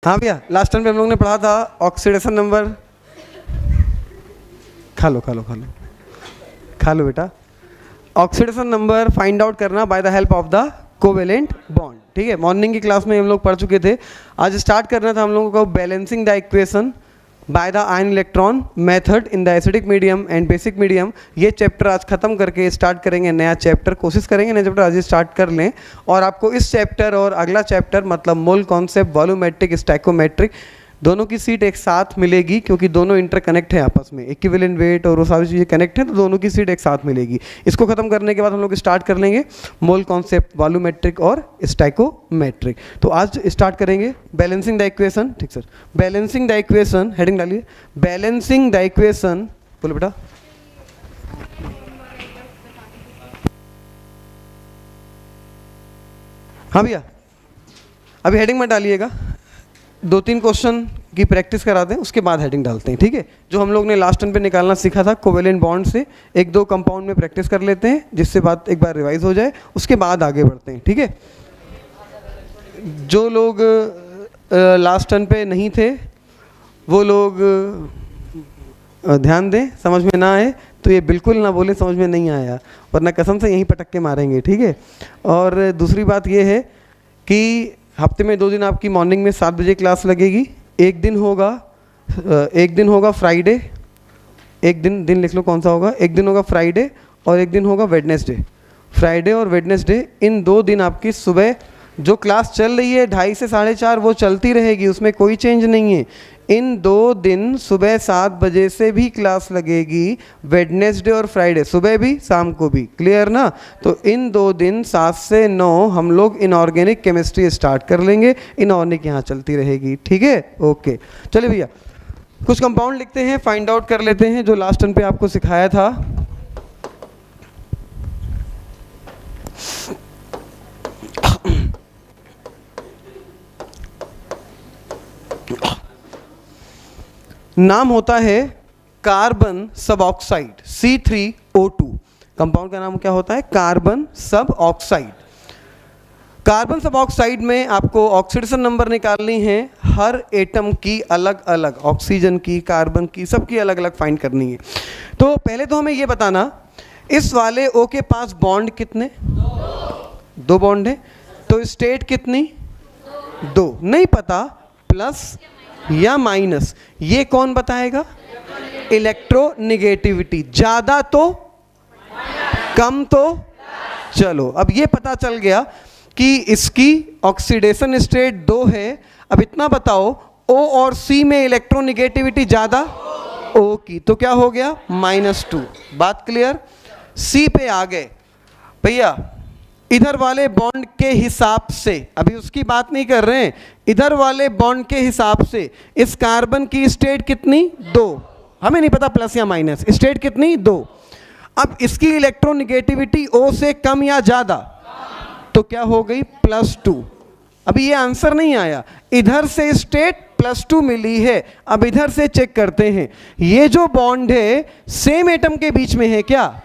हाँ भैया, last time पे हम लोग ने पढ़ा था ऑक्सीडेशन नंबर। खा लो खा लो खा लो खा लो बेटा। ऑक्सीडेशन नंबर फाइंड आउट करना bye the help of the covalent bond. ठीक है, मॉर्निंग की क्लास में हम लोग पढ़ चुके थे। आज स्टार्ट करना था हम लोगों को balancing the equation by the ion electron method in the acidic medium and basic medium. ये चैप्टर आज खत्म करके स्टार्ट करेंगे नया चैप्टर। कोशिश करेंगे नया चैप्टर आज स्टार्ट कर लें, और आपको इस चैप्टर और अगला चैप्टर मतलब मोल कॉन्सेप्ट, वॉल्यूमेट्रिक, स्टैकोमेट्रिक दोनों की सीट एक साथ मिलेगी, क्योंकि दोनों इंटरकनेक्ट है आपस में, इक्विवेलेंट वेट और वो सारी चीज़ें कनेक्ट हैं, तो दोनों की सीट एक साथ मिलेगी। इसको खत्म करने के बाद हम लोग स्टार्ट कर लेंगे मोल कॉन्सेप्ट, वॉल्यूमेट्रिक और स्टैकोमेट्रिक। तो आज स्टार्ट करेंगे बैलेंसिंग द इक्वेशन। ठीक sir, balancing the equation, heading डालिए बैलेंसिंग द इक्वेशन। बोलो बेटा। हाँ भैया, अभी हेडिंग मत डालिएगा, 2-3 क्वेश्चन की प्रैक्टिस करा दें, उसके बाद हेडिंग डालते हैं। ठीक है, जो हम लोग ने लास्ट टाइम पे निकालना सीखा था कोवेलेंट बॉन्ड से, 1-2 कंपाउंड में प्रैक्टिस कर लेते हैं, जिससे बात एक बार रिवाइज हो जाए, उसके बाद आगे बढ़ते हैं। ठीक है, जो लोग लास्ट टाइम पे नहीं थे वो लोग ध्यान दें, समझ में ना आए तो ये बिल्कुल ना बोले समझ में नहीं आया, वरना कसम से यहीं पटक के मारेंगे। ठीक है, और दूसरी बात ये है कि हफ्ते में 2 दिन आपकी मॉर्निंग में 7 बजे क्लास लगेगी। एक दिन होगा फ्राइडे, एक दिन लिख लो कौन सा होगा। एक दिन होगा फ्राइडे और एक दिन होगा वेडनेसडे। फ्राइडे और वेडनेसडे, इन 2 दिन आपकी सुबह जो क्लास चल रही है 2:30 से 4:30 वो चलती रहेगी, उसमें कोई चेंज नहीं है। इन 2 दिन सुबह 7 बजे से भी क्लास लगेगी, वेडनेसडे और फ्राइडे, सुबह भी शाम को भी। क्लियर ना? तो इन 2 दिन 7 से 9 हम लोग इनऑर्गेनिक केमिस्ट्री स्टार्ट कर लेंगे, इनऑर्गेनिक यहाँ चलती रहेगी। ठीक है, ओके। चलिए भैया, कुछ कंपाउंड लिखते हैं, फाइंड आउट कर लेते हैं जो लास्ट टाइम पे आपको सिखाया था। नाम होता है कार्बन सब ऑक्साइड, C3O2। कंपाउंड का नाम क्या होता है? कार्बन सब ऑक्साइड। कार्बन सब ऑक्साइड में आपको ऑक्सीडेशन नंबर निकालनी है, हर एटम की अलग अलग, ऑक्सीजन की, कार्बन की, सबकी अलग अलग फाइंड करनी है। तो पहले तो हमें ये बताना, इस वाले O के पास बॉन्ड कितने? 2 बॉन्ड है। तो स्टेट कितनी? 2। नहीं पता, प्लस या माइनस, ये कौन बताएगा? इलेक्ट्रोनिगेटिविटी। ज्यादा तो, कम तो। चलो, अब ये पता चल गया कि इसकी ऑक्सीडेशन स्टेट 2 है। अब इतना बताओ, O और C में इलेक्ट्रोनिगेटिविटी ज्यादा O की, तो क्या हो गया? -2। बात क्लियर? C पे आ गए भैया। इधर वाले बॉन्ड के हिसाब से, अभी उसकी बात नहीं कर रहे हैं, इधर वाले बॉन्ड के हिसाब से इस कार्बन की स्टेट कितनी? 2। हमें नहीं पता प्लस या माइनस, स्टेट कितनी? 2। अब इसकी इलेक्ट्रोनिगेटिविटी O से कम या ज़्यादा, तो क्या हो गई? +2। अभी ये आंसर नहीं आया, इधर से स्टेट +2 मिली है। अब इधर से चेक करते हैं, ये जो बॉन्ड है सेम एटम के बीच में है क्या?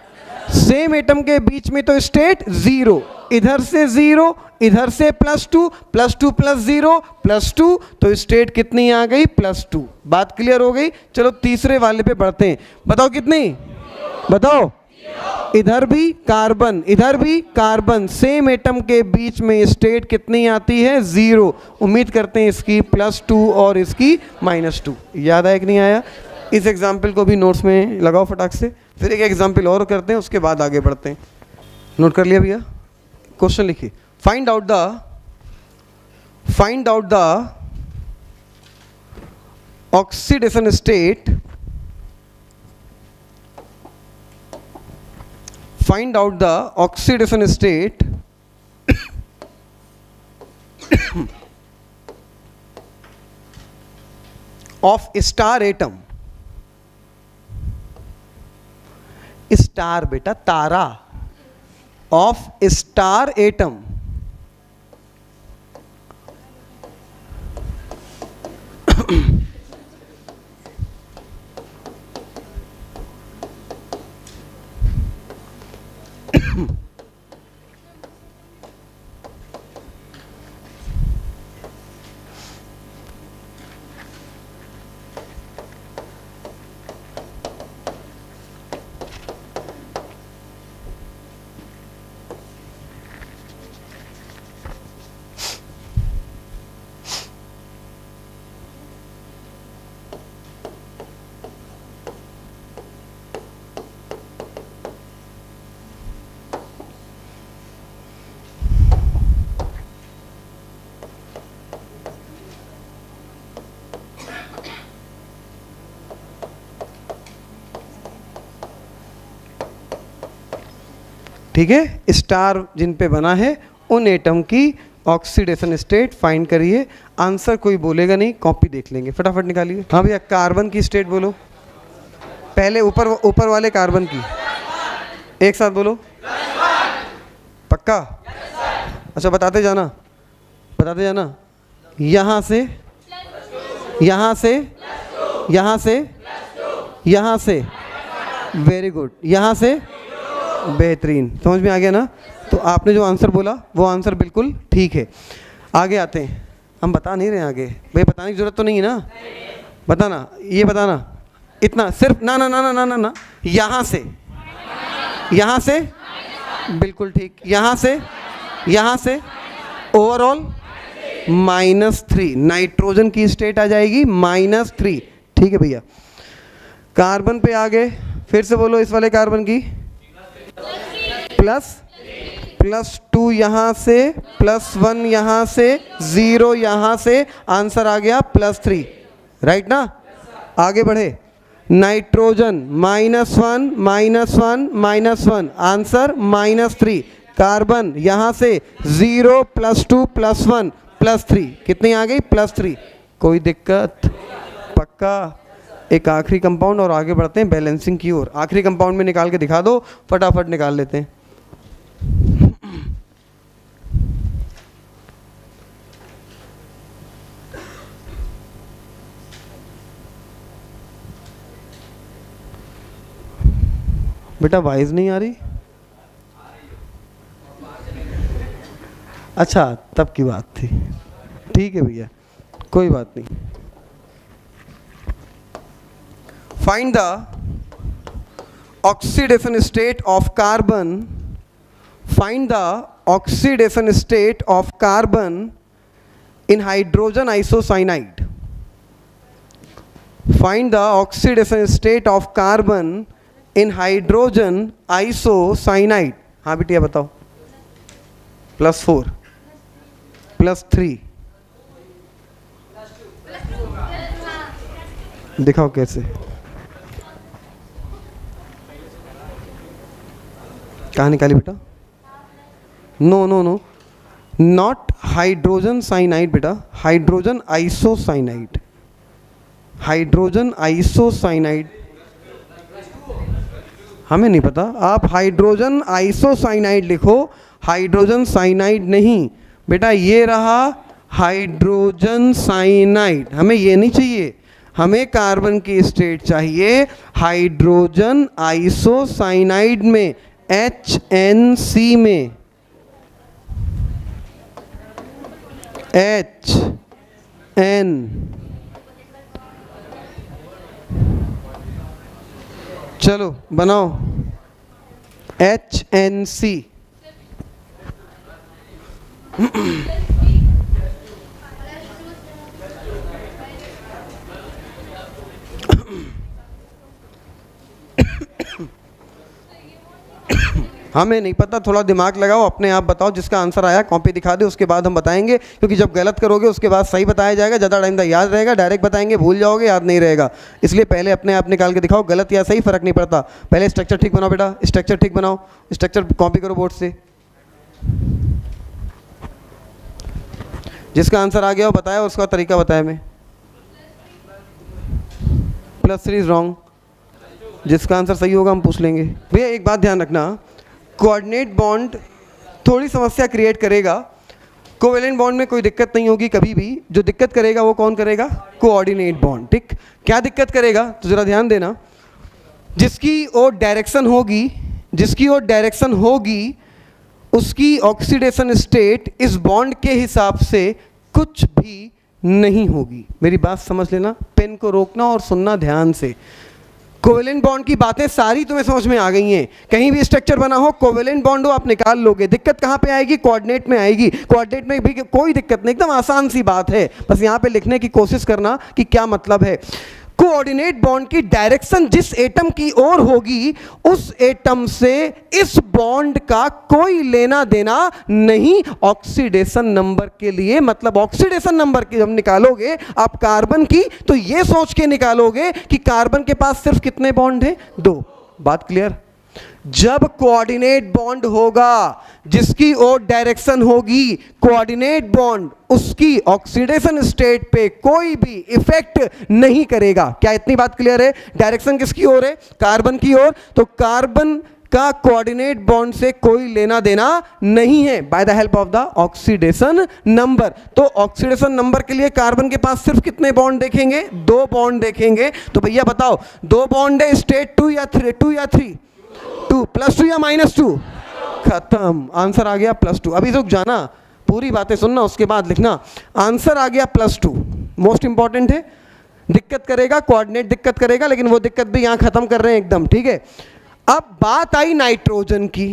सेम एटम के बीच में, तो स्टेट 0, इधर से 0, इधर से +2, +2 + 0 +2, तो स्टेट कितनी आ गई? +2। बात क्लियर हो गई? चलो तीसरे वाले पे बढ़ते हैं। बताओ कितनी? बताओ। इधर भी कार्बन, इधर भी कार्बन, सेम एटम के बीच में स्टेट कितनी आती है? 0। उम्मीद करते हैं इसकी +2 और इसकी -2। याद आया कि नहीं आया? इस एग्जाम्पल को भी नोट्स में लगाओ फटाक से। फिर एक एग्जाम्पल और करते हैं, उसके बाद आगे बढ़ते हैं। नोट कर लिया भैया? क्वेश्चन लिखिए, find out the oxidation state, find out the oxidation state of star atom. Star बेटा, तारा, ऑफ स्टार एटम ठीक है, स्टार जिन पे बना है उन एटम की ऑक्सीडेशन स्टेट फाइंड करिए। आंसर कोई बोलेगा नहीं, कॉपी देख लेंगे, फटाफट निकालिए। हाँ भैया, कार्बन की स्टेट बोलो, पहले ऊपर वाले कार्बन की, एक साथ बोलो। पक्का? अच्छा, बताते जाना। यहाँ से, यहाँ से, यहाँ से, यहाँ से, वेरी गुड, यहाँ से, बेहतरीन, समझ में आ गया ना? तो आपने जो आंसर बोला वो आंसर बिल्कुल ठीक है। आगे आते हैं, हम बता नहीं रहे आगे, भाई बताने की जरूरत तो नहीं है ना? बताना, ये बताना, इतना सिर्फ, ना ना ना ना ना ना ना, यहाँ से, यहाँ से, बिल्कुल ठीक, यहाँ से ओवरऑल -3, नाइट्रोजन की स्टेट आ जाएगी -3, ठीक है भैया। कार्बन पे आ गए, फिर से बोलो, इस वाले कार्बन की +2 यहाँ से, +1 यहाँ से, 0 यहाँ से, आंसर आ गया +3, राइट ना? आगे बढ़े, नाइट्रोजन -1, आंसर -3, कार्बन यहाँ से 0 +2 +1 +3, कितनी आ गई? +3, कोई दिक्कत? पक्का? एक आखिरी कंपाउंड और आगे बढ़ते हैं बैलेंसिंग की ओर। आखिरी कंपाउंड में निकाल के दिखा दो, फटाफट निकाल लेते हैं। बेटा वाइज नहीं आ रही? अच्छा, तब की बात थी, ठीक है भैया, कोई बात नहीं। Find the oxidation state of carbon, find the oxidation state of carbon in hydrogen isocyanide, find the oxidation state of carbon in hydrogen isocyanide. हाँ बेटिया बताओ, +4 +3, दिखाओ कैसे। कहाँ निकाली बेटा? No no no, not hydrogen cyanide बेटा, हाइड्रोजन आइसोसाइनाइड, हाइड्रोजन आइसोसाइनाइड। हमें नहीं पता, आप हाइड्रोजन आइसोसाइनाइड लिखो, हाइड्रोजन साइनाइड नहीं बेटा, ये रहा हाइड्रोजन साइनाइड। हमें ये नहीं चाहिए, हमें कार्बन की स्टेट चाहिए हाइड्रोजन आइसोसाइनाइड में, HNC में, HN। चलो बनाओ, HNC। हमें नहीं पता, थोड़ा दिमाग लगाओ, अपने आप बताओ, जिसका आंसर आया कॉपी दिखा दे, उसके बाद हम बताएंगे, क्योंकि जब गलत करोगे उसके बाद सही बताया जाएगा, ज़्यादा टाइम तक याद रहेगा, डायरेक्ट बताएंगे भूल जाओगे, याद नहीं रहेगा। इसलिए पहले अपने आप निकाल के दिखाओ, गलत या सही फ़र्क नहीं पड़ता। पहले स्ट्रक्चर ठीक बनाओ बेटा, स्ट्रक्चर ठीक बनाओ, स्ट्रक्चर कॉपी करो बोर्ड से। जिसका आंसर आ गया वो बताया, उसका तरीका बताया मैं। +3 इज रॉन्ग, जिसका आंसर सही होगा हम पूछ लेंगे। भैया एक बात ध्यान रखना, कोऑर्डिनेट बॉन्ड थोड़ी समस्या क्रिएट करेगा, कोवेलेंट बॉन्ड में कोई दिक्कत नहीं होगी कभी भी। जो दिक्कत करेगा वो कौन करेगा? Coordinate bond. ठीक, क्या दिक्कत करेगा तो ज़रा ध्यान देना, जिसकी ओर डायरेक्शन होगी, जिसकी ओर डायरेक्शन होगी उसकी ऑक्सीडेशन स्टेट इस बॉन्ड के हिसाब से कुछ भी नहीं होगी। मेरी बात समझ लेना, पेन को रोकना और सुनना ध्यान से। कोवेलेंट बॉन्ड की बातें सारी तुम्हें समझ में आ गई हैं। कहीं भी स्ट्रक्चर बना हो, कोवेलेंट बॉन्ड हो, आप निकाल लोगे। दिक्कत कहाँ पे आएगी? कोऑर्डिनेट में आएगी। कोऑर्डिनेट में भी कोई दिक्कत नहीं, एकदम आसान सी बात है। बस यहाँ पे लिखने की कोशिश करना कि क्या मतलब है। कोऑर्डिनेट बॉन्ड की डायरेक्शन जिस एटम की ओर होगी उस एटम से इस बॉन्ड का कोई लेना देना नहीं ऑक्सीडेशन नंबर के लिए। मतलब ऑक्सीडेशन नंबर की जब निकालोगे आप कार्बन की, तो ये सोच के निकालोगे कि कार्बन के पास सिर्फ कितने बॉन्ड हैं? 2। बात क्लियर? जब कोऑर्डिनेट बॉन्ड होगा, जिसकी ओर डायरेक्शन होगी कोऑर्डिनेट बॉन्ड, उसकी ऑक्सीडेशन स्टेट पे कोई भी इफेक्ट नहीं करेगा। क्या इतनी बात क्लियर है? डायरेक्शन किसकी ओर है? कार्बन की ओर। तो कार्बन का कोऑर्डिनेट बॉन्ड से कोई लेना देना नहीं है bye the help of the oxidation number. तो ऑक्सीडेशन नंबर के लिए कार्बन के पास सिर्फ कितने बॉन्ड देखेंगे? 2 बॉन्ड देखेंगे। तो भैया बताओ 2 बॉन्ड है, स्टेट 2 या 3? 2 या 3? 2 +2 या -2? खत्म, आंसर आ गया +2। अभी रुक जाना, पूरी बातें सुनना उसके बाद लिखना। आंसर आ गया +2। मोस्ट इंपॉर्टेंट है, दिक्कत करेगा, कोऑर्डिनेट दिक्कत करेगा, लेकिन वो दिक्कत भी यहां खत्म कर रहे हैं एकदम, ठीक है। अब बात आई नाइट्रोजन की।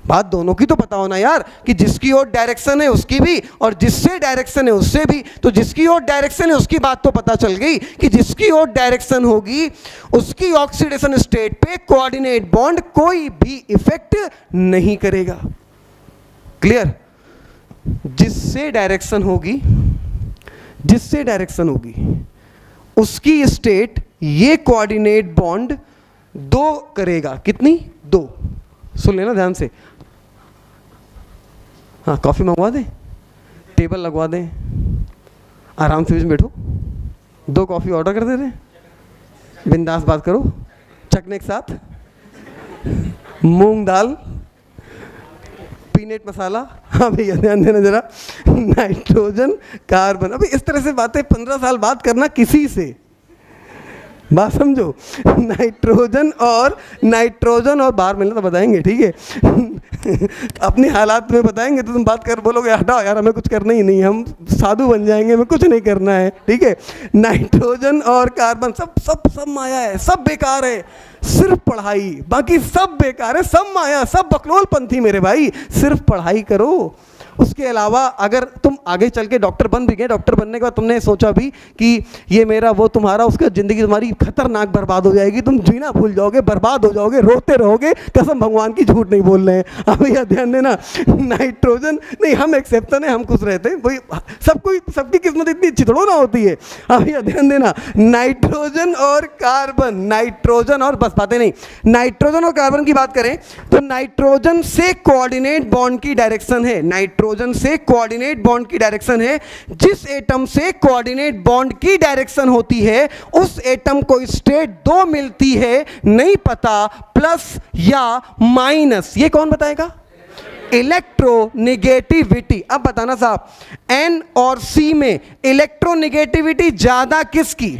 बात दोनों की तो पता होना यार, कि जिसकी ओर डायरेक्शन है उसकी भी, और जिससे डायरेक्शन है उससे भी। तो जिसकी ओर डायरेक्शन है उसकी बात तो पता चल गई कि जिसकी ओर डायरेक्शन होगी उसकी ऑक्सीडेशन स्टेट पे कोऑर्डिनेट बॉन्ड कोई भी इफेक्ट नहीं करेगा। क्लियर? जिससे डायरेक्शन होगी, जिससे डायरेक्शन होगी उसकी स्टेट ये कोऑर्डिनेट बॉन्ड 2 करेगा। कितनी? 2। सुन लेना ध्यान से। हाँ, कॉफी मंगवा दें, टेबल लगवा दें, आराम से बैठो, 2 कॉफी ऑर्डर कर दे रहे, बिंदास बात करो, चखने के साथ, मूंग दाल, पीनट मसाला। हाँ भैया ध्यान देना जरा, नाइट्रोजन कार्बन। अभी इस तरह से बातें 15 साल बात करना किसी से, बात समझो। नाइट्रोजन और बाहर मिलना तो बताएंगे, ठीक है। अपने हालात में बताएंगे तो तुम बात कर बोलोगे हटाओ यार, हमें कुछ करना ही नहीं, हम साधु बन जाएंगे, हमें कुछ नहीं करना है, ठीक है। नाइट्रोजन और कार्बन सब सब सब माया है, सब बेकार है, सिर्फ पढ़ाई, बाकी सब बेकार है, सब माया, सब बकलोल पंथी मेरे भाई। सिर्फ पढ़ाई करो। उसके अलावा अगर तुम आगे चल के डॉक्टर बन भी गए, डॉक्टर बनने के बाद तुमने सोचा भी कि ये मेरा वो तुम्हारा, उसका ज़िंदगी तुम्हारी खतरनाक बर्बाद हो जाएगी, तुम जीना भूल जाओगे, बर्बाद हो जाओगे, रोते रहोगे, कसम भगवान की, झूठ नहीं बोल रहे हैं। अब भैया ध्यान देना, नाइट्रोजन नहीं, हम एक्सेप्शन है, हम खुश रहते हैं भाई, सबकी किस्मत इतनी अच्छी थोड़ा ना होती है। अब भैया ध्यान देना, नाइट्रोजन और कार्बन, नाइट्रोजन और बस बातें नहीं, नाइट्रोजन और कार्बन की बात करें तो नाइट्रोजन से कोऑर्डिनेट बॉन्ड की डायरेक्शन है, नाइट्रोजन से कोऑर्डिनेट बॉन्ड की डायरेक्शन है। जिस एटम से कोऑर्डिनेट बॉन्ड की डायरेक्शन होती है उस एटम को स्टेट 2 मिलती है, नहीं पता प्लस या माइनस। ये कौन बताएगा? इलेक्ट्रोनेगेटिविटी। अब बताना साहब, N और C में इलेक्ट्रोनेगेटिविटी ज्यादा किसकी?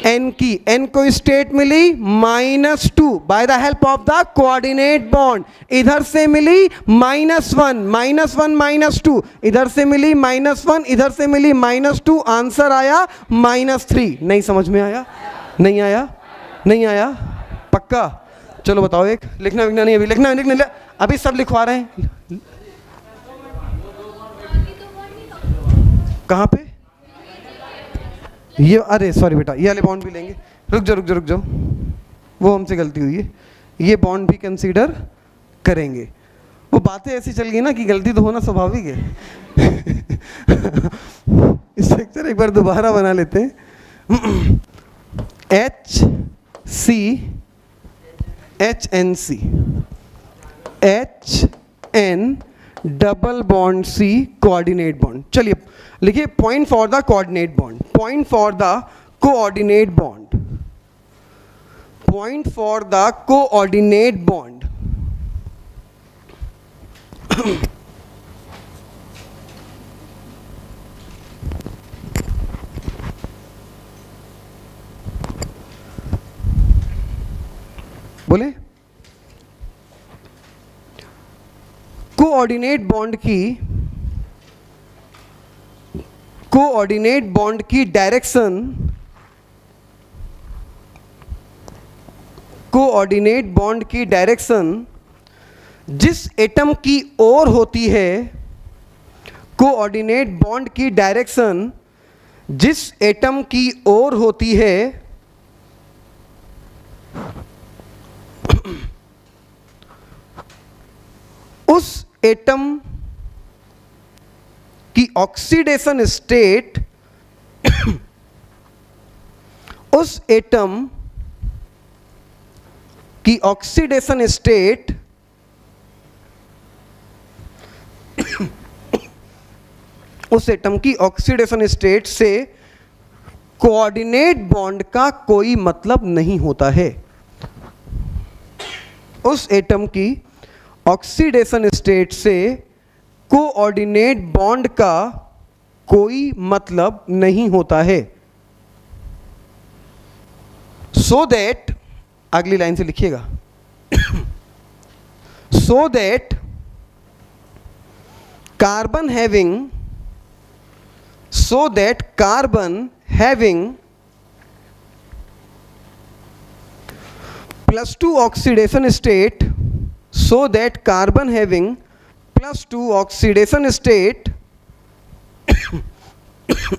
N की। N को स्टेट मिली -2 by the help of the coordinate bond, इधर से मिली -1, -2, इधर से मिली -1, इधर से मिली -2, आंसर आया -3। नहीं समझ में आया? नहीं आया? नहीं आया? पक्का? चलो बताओ एक, लिखना लिखना नहीं, अभी लिखना अभी सब लिखवा रहे हैं। कहाँ पे? ये, अरे सॉरी बेटा, ये वाले बॉन्ड भी लेंगे। रुक जाओ, वो हमसे गलती हुई है, ये बॉन्ड भी कंसीडर करेंगे। वो बातें ऐसी चल गई ना कि गलती तो होना स्वाभाविक है। स्ट्रक्चर एक बार दोबारा बना लेते हैं। HNC, HN double bond C coordinate bond. चलिए लिखिए, point for the coordinate bond, point for the coordinate bond, point for the coordinate bond. बोले कोऑर्डिनेट बॉन्ड की, कोऑर्डिनेट बॉन्ड की डायरेक्शन, कोऑर्डिनेट बॉन्ड की डायरेक्शन जिस एटम की ओर होती है, कोऑर्डिनेट बॉन्ड की डायरेक्शन जिस एटम की ओर होती है उस एटम की ऑक्सीडेशन स्टेट, उस एटम की ऑक्सीडेशन स्टेट उस एटम की ऑक्सीडेशन स्टेट से कोऑर्डिनेट बॉन्ड का कोई मतलब नहीं होता है। उस एटम की ऑक्सीडेशन स्टेट से कोऑर्डिनेट बॉन्ड का कोई मतलब नहीं होता है। सो दैट, अगली लाइन से लिखिएगा, so that carbon having +2 oxidation state, so that carbon having +2 oxidation state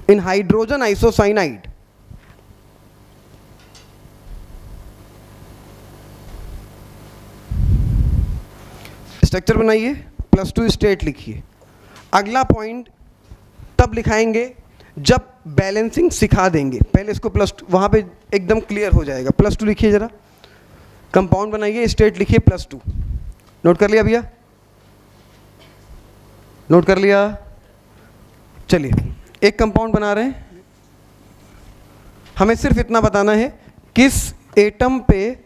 in hydrogen isocyanide structure बनाइए, +2 स्टेट लिखिए। अगला पॉइंट तब लिखाएंगे जब बैलेंसिंग सिखा देंगे, पहले इसको +2 वहाँ पे एकदम क्लियर हो जाएगा। +2 लिखिए जरा, कंपाउंड बनाइए, स्टेट लिखिए +2। नोट कर लिया भैया? नोट कर लिया? चलिए एक कंपाउंड बना रहे हैं, हमें सिर्फ इतना बताना है किस एटम पे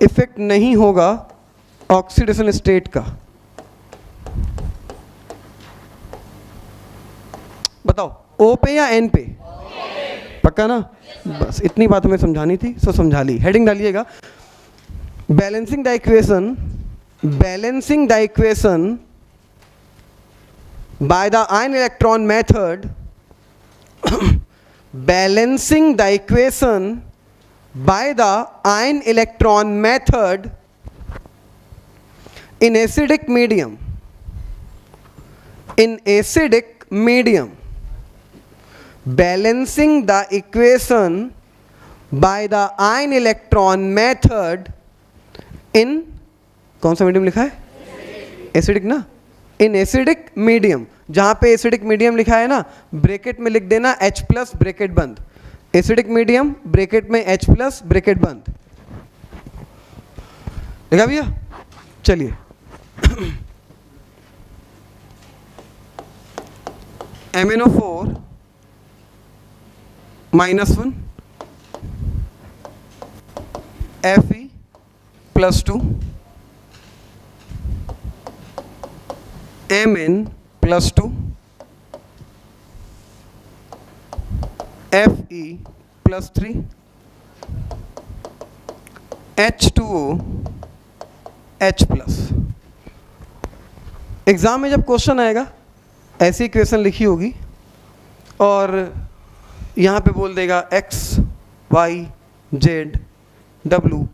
इफेक्ट नहीं होगा ऑक्सीडेशन स्टेट का। बताओ, ओ पे या एन पे? पक्का ना? बस इतनी बात हमें समझानी थी, सो समझा ली। हेडिंग डालिएगा, balancing the equation by the ion electron method, balancing the equation by the ion electron method in acidic medium, balancing the equation by the ion electron method in, कौन सा मीडियम लिखा है? एसिडिक ना? In acidic medium, जहां पे acidic medium लिखा है ना, ब्रैकेट में लिख देना H+ ब्रैकेट बंद। एसिडिक मीडियम ब्रैकेट में H+ ब्रैकेट बंद। लिखा भैया? चलिए MnO4 -1 Fe+2 Mn+2 Fe+3 H2O H+। Exam में जब क्वेश्चन आएगा ऐसी इक्वेशन लिखी होगी और यहाँ पे बोल देगा X Y Z W,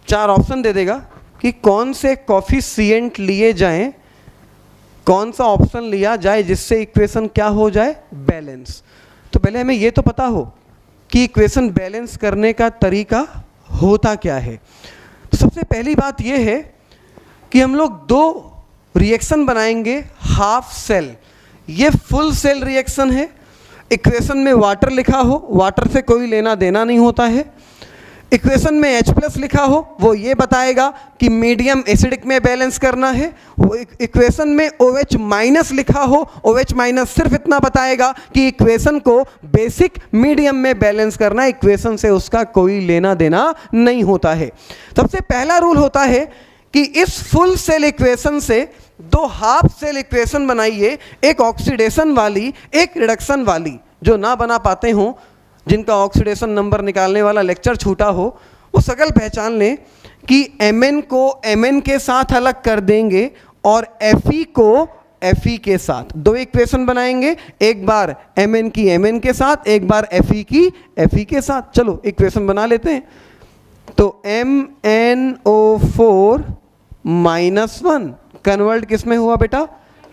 4 option दे देगा कि कौन से कॉफिशिएंट लिए जाएं, कौन सा ऑप्शन लिया जाए जिससे इक्वेशन क्या हो जाए? बैलेंस। तो पहले हमें ये तो पता हो कि इक्वेशन बैलेंस करने का तरीका होता क्या है। तो सबसे पहली बात ये है कि हम लोग 2 रिएक्शन बनाएंगे हाफ सेल। ये फुल सेल रिएक्शन है। इक्वेशन में वाटर लिखा हो, वाटर से कोई लेना देना नहीं होता है। इक्वेशन में H+ लिखा हो, वो ये बताएगा कि मीडियम एसिडिक में बैलेंस करना है। वो इक्वेशन में OH- लिखा हो, OH- सिर्फ इतना बताएगा कि इक्वेशन को बेसिक मीडियम में बैलेंस करना है। इक्वेशन से उसका कोई लेना देना नहीं होता है। सबसे पहला रूल होता है कि इस फुल सेल इक्वेशन से 2 हाफ सेल इक्वेशन बनाइए, एक ऑक्सीडेशन वाली, एक रिडक्शन वाली। जो ना बना पाते हों, जिनका ऑक्सीडेशन नंबर निकालने वाला लेक्चर छूटा हो, वो सकल पहचान लें कि Mn को Mn के साथ अलग कर देंगे और Fe को Fe के साथ। 2 इक्वेशन बनाएंगे, एक बार Mn की Mn के साथ, एक बार Fe की Fe के साथ। चलो इक्वेशन बना लेते हैं। तो MnO4 -1 कन्वर्ट किस में हुआ बेटा?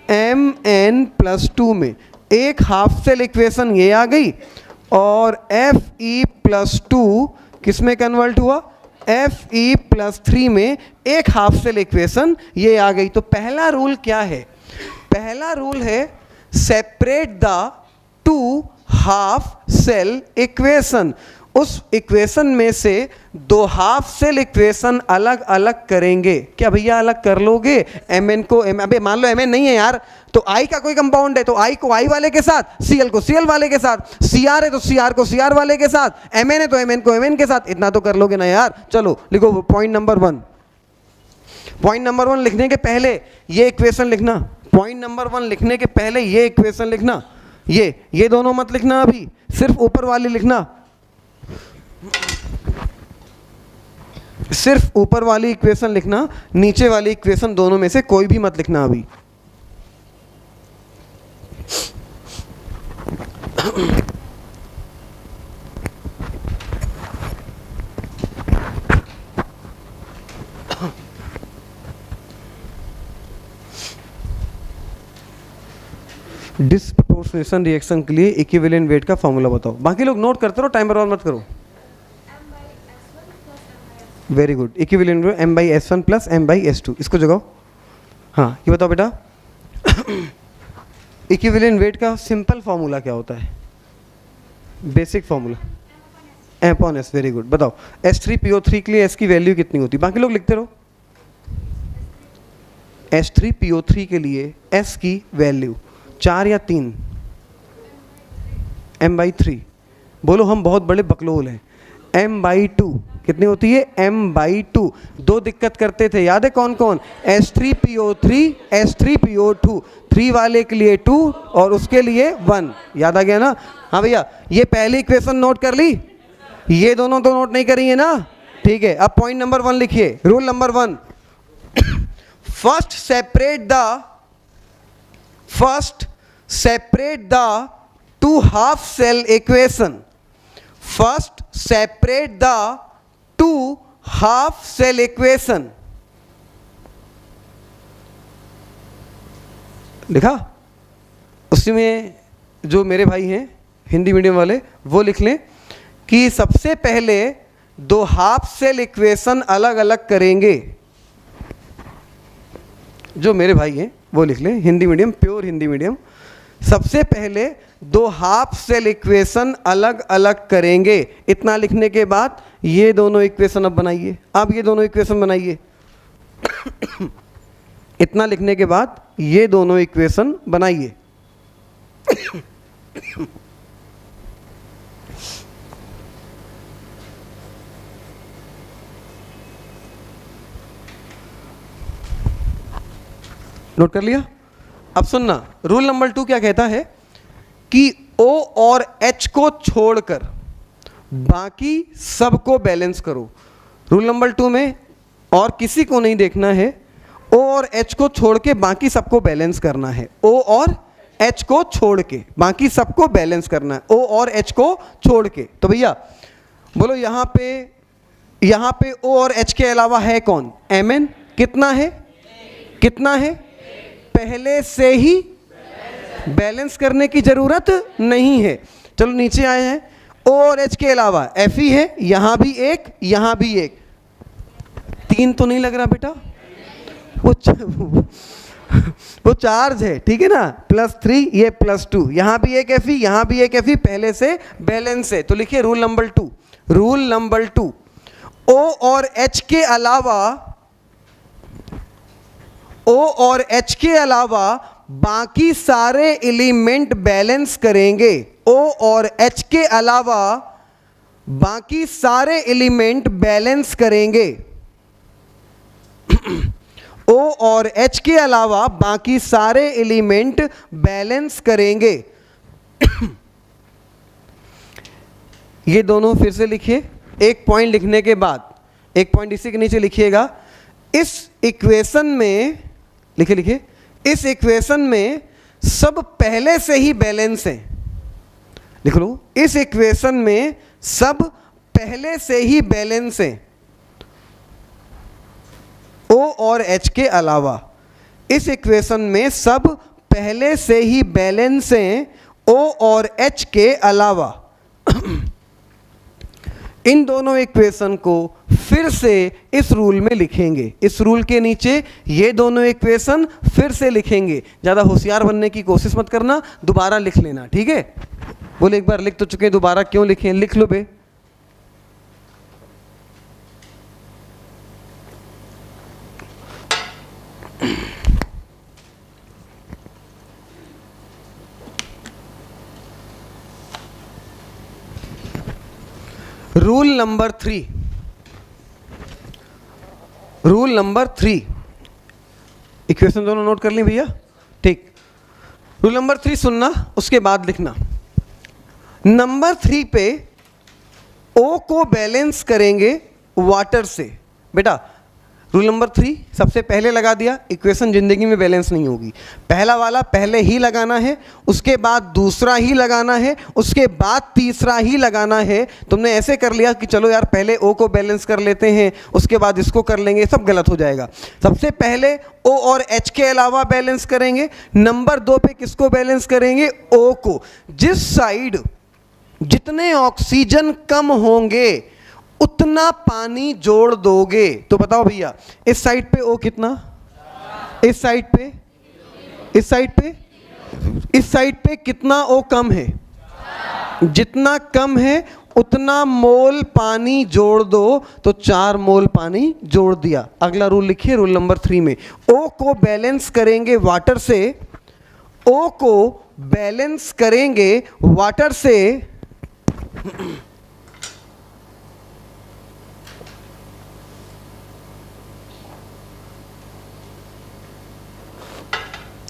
Mn+2 में। एक हाफ सेल इक्वेशन ये आ गई और Fe+2 किस में कन्वर्ट हुआ? Fe+3 में एक हाफ सेल इक्वेशन ये आ गई। तो पहला रूल क्या है? पहला रूल है separate the 2 half cell equation. उस इक्वेशन में से दो हाफ सेल इक्वेशन अलग अलग करेंगे। क्या भैया अलग कर लोगे? Mn को अबे मान लो Mn नहीं है यार, तो I का कोई कंपाउंड है तो I को I वाले के साथ, Cl को Cl वाले के साथ, Cr है तो Cr को Cr वाले के साथ, Mn है तो Mn को Mn के साथ। इतना तो कर लोगे ना यार। चलो लिखो पॉइंट नंबर 1। पॉइंट नंबर 1 लिखने के पहले ये इक्वेशन लिखना। पॉइंट नंबर 1 लिखने के पहले ये इक्वेशन लिखना। ये दोनों मत लिखना, अभी सिर्फ ऊपर वाली लिखना। सिर्फ ऊपर वाली इक्वेशन लिखना, नीचे वाली इक्वेशन दोनों में से कोई भी मत लिखना अभी। डिस्प्रपोर्शनेशन रिएक्शन के लिए इक्विवेलेंट वेट का फॉर्मूला बताओ। बाकी लोग नोट करते रहो, टाइम बर्बाद मत करो। Very good. Equivalent weight m/s1 plus m/s2, इसको जगाओ। हाँ ये बताओ बेटा, इक्विवेलेंट वेट का सिंपल फॉर्मूला क्या होता है? Basic formula m/s। Very good. बताओ H3PO3 के लिए S की वैल्यू कितनी होती है? बाकी लोग लिखते रहो। H3PO3 के लिए S की वैल्यू 4 या 3? m/3। बोलो हम बहुत बड़े बकलोल हैं। m/2 कितनी होती है? m/2। दो दिक्कत करते थे, याद है कौन कौन? H3PO3, H3PO2। 3 वाले के लिए 2 और उसके लिए 1। याद आ गया ना? हाँ भैया, ये पहली इक्वेशन नोट कर ली, ये दोनों तो नोट नहीं करी है ना? ठीक है। अब पॉइंट नंबर 1 लिखिए। Rule number 1, first separate the two half cell equation. First separate the two half cell equation. लिखा? उसमें जो मेरे भाई हैं हिंदी मीडियम वाले वो लिख लें कि सबसे पहले दो हाफ सेल इक्वेशन अलग अलग करेंगे। जो मेरे भाई हैं वो लिख लें, Hindi medium, pure Hindi medium. सबसे पहले दो हाफ सेल इक्वेशन अलग अलग करेंगे। इतना लिखने के बाद ये दोनों इक्वेशन अब बनाइए। अब ये दोनों इक्वेशन बनाइए। इतना लिखने के बाद ये दोनों इक्वेशन बनाइए। नोट कर लिया? अब सुनना, रूल नंबर 2 क्या कहता है कि O और H को छोड़कर बाकी सबको बैलेंस करो। रूल नंबर 2 में और किसी को नहीं देखना है, O और H को छोड़ के बाकी सबको बैलेंस करना है। O और H को छोड़ के बाकी सबको बैलेंस करना है, O और H को छोड़ के। तो भैया बोलो यहाँ पे O और H के अलावा है कौन? Mn। कितना है? कितना है? पहले से ही बैलेंस करने की जरूरत नहीं है। चलो नीचे आए हैं। O और H के अलावा Fe है, यहां भी एक, यहां भी एक। 3 तो नहीं लग रहा बेटा? वो चार्ज है, ठीक है ना? +3 ये +2, यहां भी एक Fe, यहां भी एक Fe, पहले से बैलेंस है। तो लिखिए rule number 2। Rule number 2, O और H के अलावा O और H के अलावा बाकी सारे एलिमेंट बैलेंस करेंगे। O और H के अलावा बाकी सारे एलिमेंट बैलेंस करेंगे। O और H के अलावा बाकी सारे एलिमेंट बैलेंस करेंगे। ये दोनों फिर से लिखिए। एक पॉइंट लिखने के बाद एक पॉइंट इसी के नीचे लिखिएगा। इस इक्वेशन में लिखिए, इस इक्वेशन में सब पहले से ही बैलेंस है। लिख लो, इस इक्वेशन में सब पहले से ही बैलेंस है। O और H के अलावा इस इक्वेशन में सब पहले से ही बैलेंस हैं, O और H के अलावा। इन दोनों इक्वेशन को फिर से इस रूल में लिखेंगे। इस रूल के नीचे ये दोनों इक्वेशन फिर से लिखेंगे। ज़्यादा होशियार बनने की कोशिश मत करना, दोबारा लिख लेना, ठीक है? बोले एक बार लिख तो चुके हैं, दोबारा क्यों लिखें? लिख लो बे। रूल नंबर 3, इक्वेशन दोनों नोट कर ली भैया, ठीक। रूल नंबर 3 सुनना, उसके बाद लिखना। नंबर 3 पे ओ को बैलेंस करेंगे वाटर से। बेटा रूल नंबर 3 सबसे पहले लगा दिया, इक्वेशन जिंदगी में बैलेंस नहीं होगी। पहला वाला पहले ही लगाना है, उसके बाद दूसरा ही लगाना है, उसके बाद तीसरा ही लगाना है। तुमने ऐसे कर लिया कि चलो यार पहले ओ को बैलेंस कर लेते हैं, उसके बाद इसको कर लेंगे, सब गलत हो जाएगा। सबसे पहले ओ और एच के अलावा बैलेंस करेंगे। नंबर 2 पे किसको बैलेंस करेंगे? ओ को। जिस साइड जितने ऑक्सीजन कम होंगे उतना पानी जोड़ दोगे। तो बताओ भैया, इस साइड पे ओ कितना, इस साइड पे, इस साइड पे, इस साइड पे कितना ओ कम है? जितना कम है उतना मोल पानी जोड़ दो। तो 4 मोल पानी जोड़ दिया। अगला रूल लिखिए, रूल नंबर 3 में ओ को बैलेंस करेंगे वाटर से, ओ को बैलेंस करेंगे वाटर से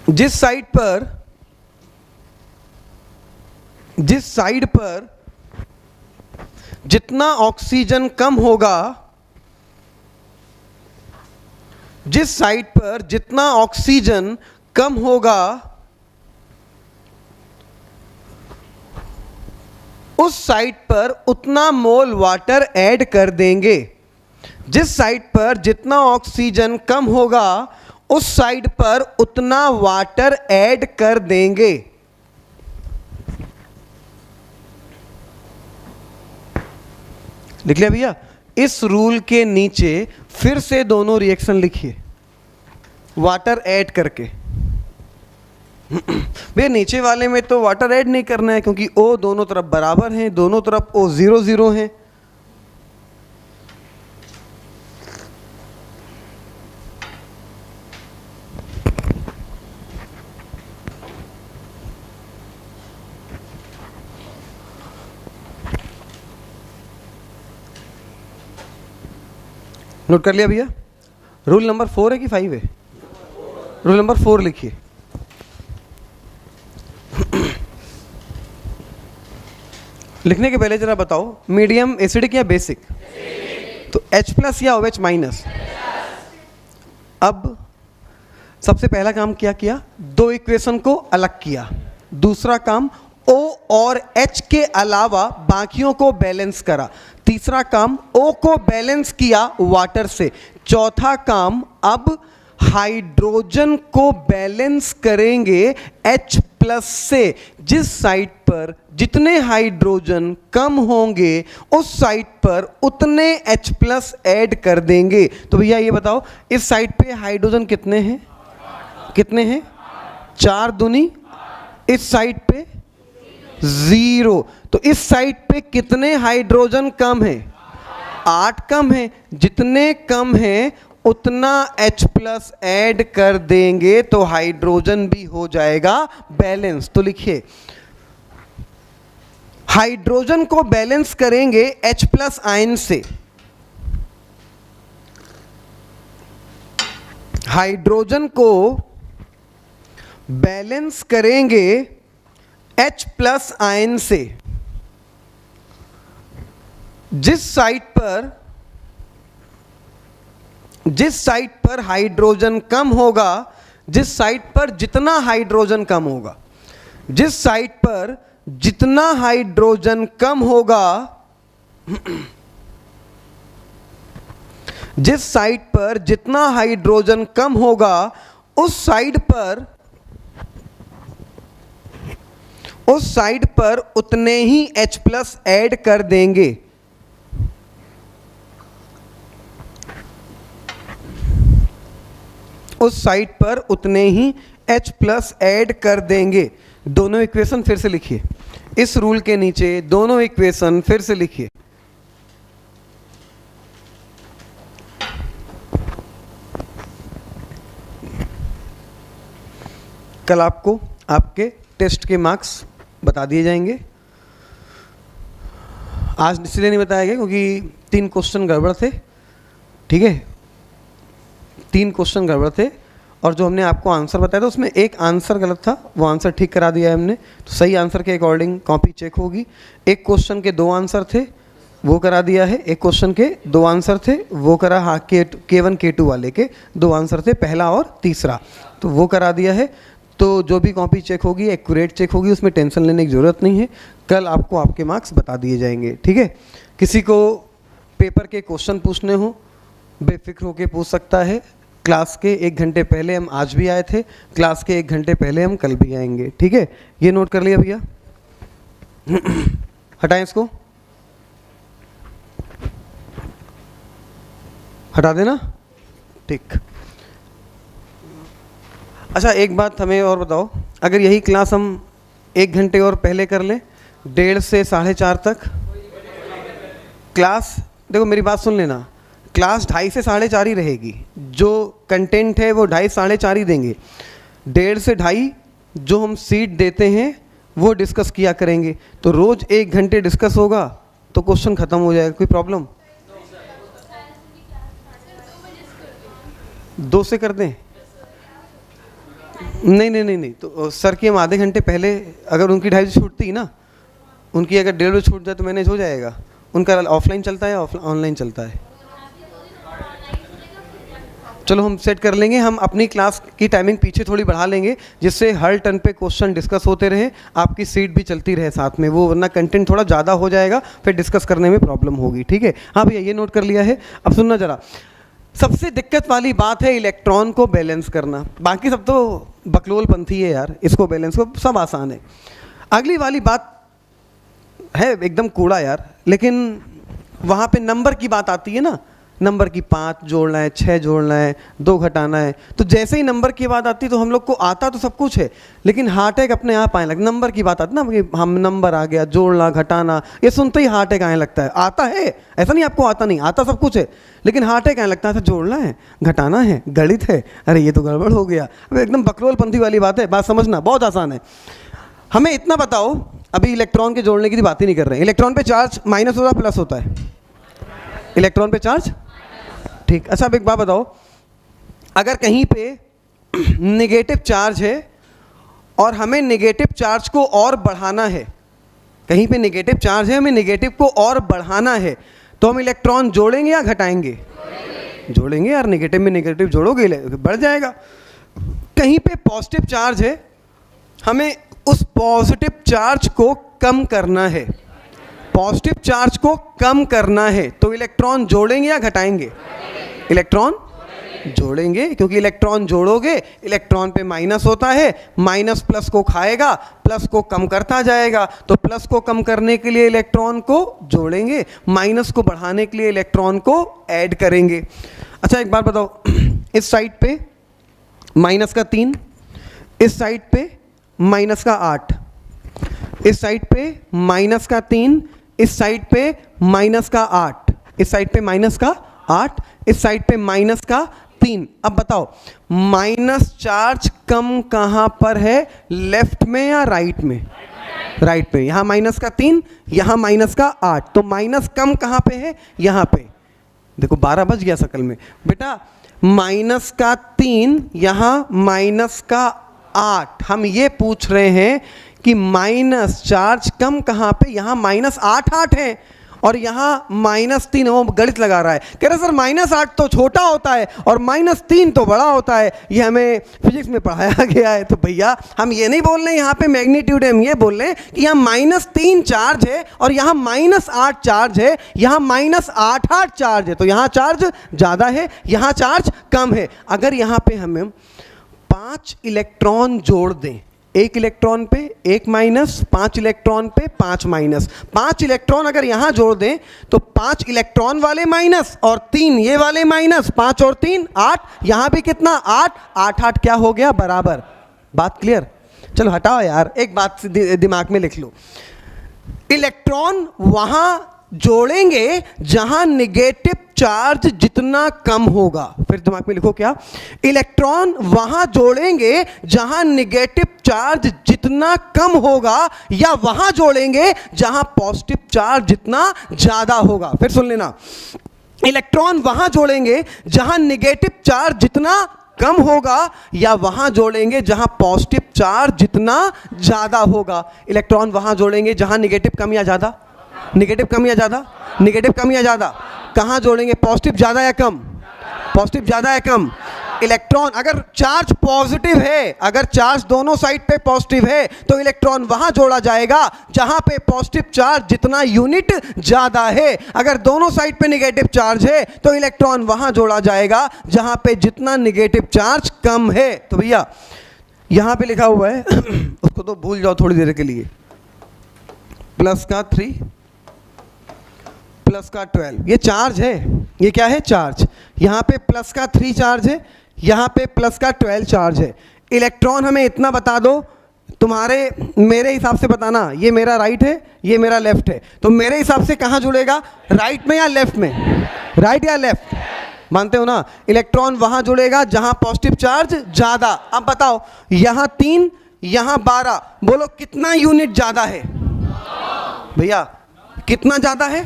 जिस साइड पर जितना ऑक्सीजन कम होगा, जिस साइड पर जितना ऑक्सीजन कम होगा उस साइड पर उतना मोल वाटर ऐड कर देंगे। जिस साइड पर जितना ऑक्सीजन कम होगा उस साइड पर उतना वाटर ऐड कर देंगे। लिख लिया भैया? इस रूल के नीचे फिर से दोनों रिएक्शन लिखिए वाटर ऐड करके। भैया नीचे वाले में तो वाटर ऐड नहीं करना है क्योंकि ओ दोनों तरफ बराबर हैं, दोनों तरफ ओ 0 0 हैं। नोट कर लिया भैया? रूल नंबर 4 है कि 5 है? रूल नंबर 4 लिखिए। लिखने के पहले जरा बताओ, मीडियम एसिडिक या बेसिक? तो H+ या OH-? अब सबसे पहला काम क्या किया? 2 इक्वेशन को अलग किया। दूसरा काम O और H के अलावा बाकियों को बैलेंस करा। तीसरा काम O को बैलेंस किया वाटर से। चौथा काम अब हाइड्रोजन को बैलेंस करेंगे H+ से। जिस साइड पर जितने हाइड्रोजन कम होंगे उस साइड पर उतने H+ ऐड कर देंगे। तो भैया ये बताओ, इस साइड पे हाइड्रोजन कितने हैं? कितने हैं? 4 दूनी। इस साइड पे 0। तो इस साइड पे कितने हाइड्रोजन कम है? 8 कम है। जितने कम है उतना H+ ऐड कर देंगे तो हाइड्रोजन भी हो जाएगा बैलेंस। तो लिखिए, हाइड्रोजन को बैलेंस करेंगे H+ आयन से। हाइड्रोजन को बैलेंस करेंगे H+ आयन से। जिस साइड पर हाइड्रोजन कम होगा, जिस साइड पर जितना हाइड्रोजन कम होगा, जिस साइड पर जितना हाइड्रोजन कम होगा, जिस साइड पर जितना हाइड्रोजन कम होगा उस साइड पर उतने ही H+ ऐड कर देंगे। उस साइड पर उतने ही H+ ऐड कर देंगे। दोनों इक्वेशन फिर से लिखिए। इस रूल के नीचे दोनों इक्वेशन फिर से लिखिए। कल आपको आपके टेस्ट के मार्क्स बता दिए जाएंगे। आज इसलिए नहीं बताया गया क्योंकि 3 क्वेश्चन गड़बड़ थे, ठीक है, 3 क्वेश्चन गड़बड़ थे और जो हमने आपको आंसर बताया था उसमें एक आंसर गलत था, वो आंसर ठीक करा दिया है हमने, तो सही आंसर के अकॉर्डिंग कॉपी चेक होगी। एक क्वेश्चन के 2 आंसर थे वो करा दिया है, एक क्वेश्चन के 2 आंसर थे वो करा, हाँ K1 K2 वाले के 2 आंसर थे, पहला और तीसरा, तो वो करा दिया है। तो जो भी कॉपी चेक होगी एक्यूरेट चेक होगी, उसमें टेंशन लेने की ज़रूरत नहीं है, कल आपको आपके मार्क्स बता दिए जाएंगे, ठीक है। किसी को पेपर के क्वेश्चन पूछने हो बेफिक्र होकर पूछ सकता है, क्लास के 1 घंटे पहले हम आज भी आए थे, क्लास के 1 घंटे पहले हम कल भी आएंगे, ठीक है। ये नोट कर लिया भैया, हटाएं इसको, हटा देना, ठीक। अच्छा एक बात हमें और बताओ, अगर यही क्लास हम 1 घंटे और पहले कर लें 1:30 से 4:30 तक, क्लास देखो मेरी बात सुन लेना, क्लास 2:30 से 4:30 ही रहेगी, जो कंटेंट है वो 2:30 4:30 ही देंगे, 1:30 से 2:30 जो हम सीट देते हैं वो डिस्कस किया करेंगे, तो रोज़ 1 घंटे डिस्कस होगा तो क्वेश्चन ख़त्म हो जाएगा, कोई प्रॉब्लम? 2 से कर दें? नहीं, तो सर की हम आधे घंटे पहले, अगर उनकी 2:30 से छूटती ना, उनकी अगर 1:30 बजे छूट जाए तो मैनेज हो जाएगा। उनका ऑफलाइन चलता है ऑनलाइन चलता है? चलो हम सेट कर लेंगे, हम अपनी क्लास की टाइमिंग पीछे थोड़ी बढ़ा लेंगे जिससे हर टर्न पे क्वेश्चन डिस्कस होते रहे, आपकी सीट भी चलती रहे साथ में, वो वरना कंटेंट थोड़ा ज़्यादा हो जाएगा, फिर डिस्कस करने में प्रॉब्लम होगी, ठीक है। हाँ भैया ये नोट कर लिया है। अब सुनना ज़रा, सबसे दिक्कत वाली बात है इलेक्ट्रॉन को बैलेंस करना, बाकी सब तो बकलोल पंथी है यार, इसको बैलेंस को सब आसान है। अगली वाली बात है एकदम कूड़ा यार, लेकिन वहाँ पे नंबर की बात आती है ना, नंबर की 5 जोड़ना है, 6 जोड़ना है, 2 घटाना है, तो जैसे ही नंबर की बात आती है तो हम लोग को आता तो सब कुछ है, लेकिन हार्ट अटैक अपने आप आने लगता। नंबर की बात आती ना कि हम नंबर आ गया, जोड़ना घटाना, ये सुनते ही हार्ट अटैक आने लगता है। आता है, ऐसा नहीं आपको आता नहीं, आता सब कुछ है, लेकिन हार्ट अटैक आने लगता है, जोड़ना है, घटाना है, गणित है, अरे ये तो गड़बड़ हो गया। अब एकदम बकरोल पंथी वाली बात है, बात समझना बहुत आसान है। हमें इतना बताओ, अभी इलेक्ट्रॉन के जोड़ने की बात ही नहीं कर रहे हैं, इलेक्ट्रॉन पे चार्ज माइनस होता है प्लस होता है? इलेक्ट्रॉन पे चार्ज, ठीक। अच्छा अब एक बात बताओ, अगर कहीं पे नेगेटिव चार्ज है और हमें नेगेटिव चार्ज को और बढ़ाना है, कहीं पे नेगेटिव चार्ज है, हमें नेगेटिव को और बढ़ाना है, तो हम इलेक्ट्रॉन जोड़ेंगे या घटाएंगे? जोड़ेंगे यार, नेगेटिव में नेगेटिव जोड़ोगे बढ़ जाएगा। कहीं पे पॉजिटिव चार्ज है, हमें उस पॉजिटिव चार्ज को कम करना है, पॉजिटिव चार्ज को कम करना है, तो इलेक्ट्रॉन जोड़ेंगे या घटाएंगे? इलेक्ट्रॉन जोड़ेंगे, क्योंकि इलेक्ट्रॉन जोड़ोगे इलेक्ट्रॉन पे माइनस होता है, माइनस प्लस को खाएगा, प्लस को कम करता जाएगा, तो प्लस को कम करने के लिए इलेक्ट्रॉन को जोड़ेंगे, माइनस को बढ़ाने के लिए इलेक्ट्रॉन को ऐड करेंगे। अच्छा एक बात बताओ, इस साइड पे माइनस का 3, इस साइड पे माइनस का 8, इस साइड पे माइनस का 3, इस साइड पे माइनस का 8, इस साइड पे माइनस का 8, इस साइड पे माइनस का 3। अब बताओ माइनस चार्ज कम कहां पर है, लेफ्ट में या राइट में? राइट में। यहां माइनस का 3, यहां माइनस का 8, तो माइनस कम कहां पे है? यहां पे। देखो 12 बज गया शकल में बेटा, माइनस का 3 यहां माइनस का 8, हम ये पूछ रहे हैं कि माइनस चार्ज कम कहां पे? यहां माइनस 8 है और यहाँ -3, वो गणित लगा रहा है, कह रहे सर -8 तो छोटा होता है और -3 तो बड़ा होता है, ये हमें फिजिक्स में पढ़ाया गया है। तो भैया हम ये नहीं बोल रहे यहाँ पे मैग्नीट्यूड है, हम ये बोल रहे हैं कि यहाँ -3 चार्ज है और यहाँ -8 चार्ज है, यहाँ -8 चार्ज है, तो यहाँ चार्ज ज़्यादा है, यहाँ चार्ज कम है। अगर यहाँ पे हमें 5 इलेक्ट्रॉन जोड़ दें, 1 इलेक्ट्रॉन पे 1 माइनस, 5 इलेक्ट्रॉन पे 5 माइनस, 5 इलेक्ट्रॉन अगर यहाँ जोड़ दें तो 5 इलेक्ट्रॉन वाले माइनस और 3 ये वाले माइनस, 5 और 3 8, यहाँ भी कितना 8, 8 क्या हो गया? बराबर। बात क्लियर? चलो हटाओ यार, एक बात दिमाग में लिख लो, इलेक्ट्रॉन वहाँ जोड़ेंगे जहां निगेटिव चार्ज जितना कम होगा। फिर दिमाग में लिखो क्या, इलेक्ट्रॉन वहां जोड़ेंगे जहां निगेटिव चार्ज जितना कम होगा, या वहां जोड़ेंगे जहां पॉजिटिव चार्ज जितना ज्यादा होगा। फिर सुन लेना, इलेक्ट्रॉन वहां जोड़ेंगे जहां निगेटिव चार्ज जितना कम होगा, या वहां जोड़ेंगे जहां पॉजिटिव चार्ज जितना ज्यादा होगा। इलेक्ट्रॉन वहां जोड़ेंगे जहां निगेटिव कम या ज्यादा, निगेटिव कम या ज्यादा, निगेटिव कम या ज्यादा। कहां जोड़ेंगे, पॉजिटिव ज्यादा या कम, पॉजिटिव ज्यादा या कम। इलेक्ट्रॉन अगर चार्ज पॉजिटिव है, अगर चार्ज दोनों साइड पे पॉजिटिव है, तो इलेक्ट्रॉन वहां जोड़ा जाएगा जहां पे पॉजिटिव चार्ज जितना यूनिट ज्यादा है। अगर दोनों साइड पे निगेटिव चार्ज है, तो इलेक्ट्रॉन वहां जोड़ा जाएगा जहां पे जितना निगेटिव चार्ज कम है। तो भैया यहां पे लिखा हुआ है उसको तो भूल जाओ थोड़ी देर के लिए, प्लस का 3 प्लस का 12, ये चार्ज है, ये क्या है, चार्ज। यहां पे प्लस का 3 चार्ज है, यहाँ पे प्लस का 12 चार्ज है। इलेक्ट्रॉन हमें इतना बता दो, तुम्हारे मेरे हिसाब से बताना, ये मेरा राइट है, ये मेरा लेफ्ट है, तो मेरे हिसाब से कहाँ जुड़ेगा, राइट में या लेफ्ट में, राइट या लेफ्ट, मानते हो ना। इलेक्ट्रॉन वहाँ जुड़ेगा जहाँ पॉजिटिव चार्ज ज़्यादा। अब बताओ, यहाँ 3 यहाँ 12, बोलो कितना यूनिट ज़्यादा है भैया, कितना ज़्यादा है।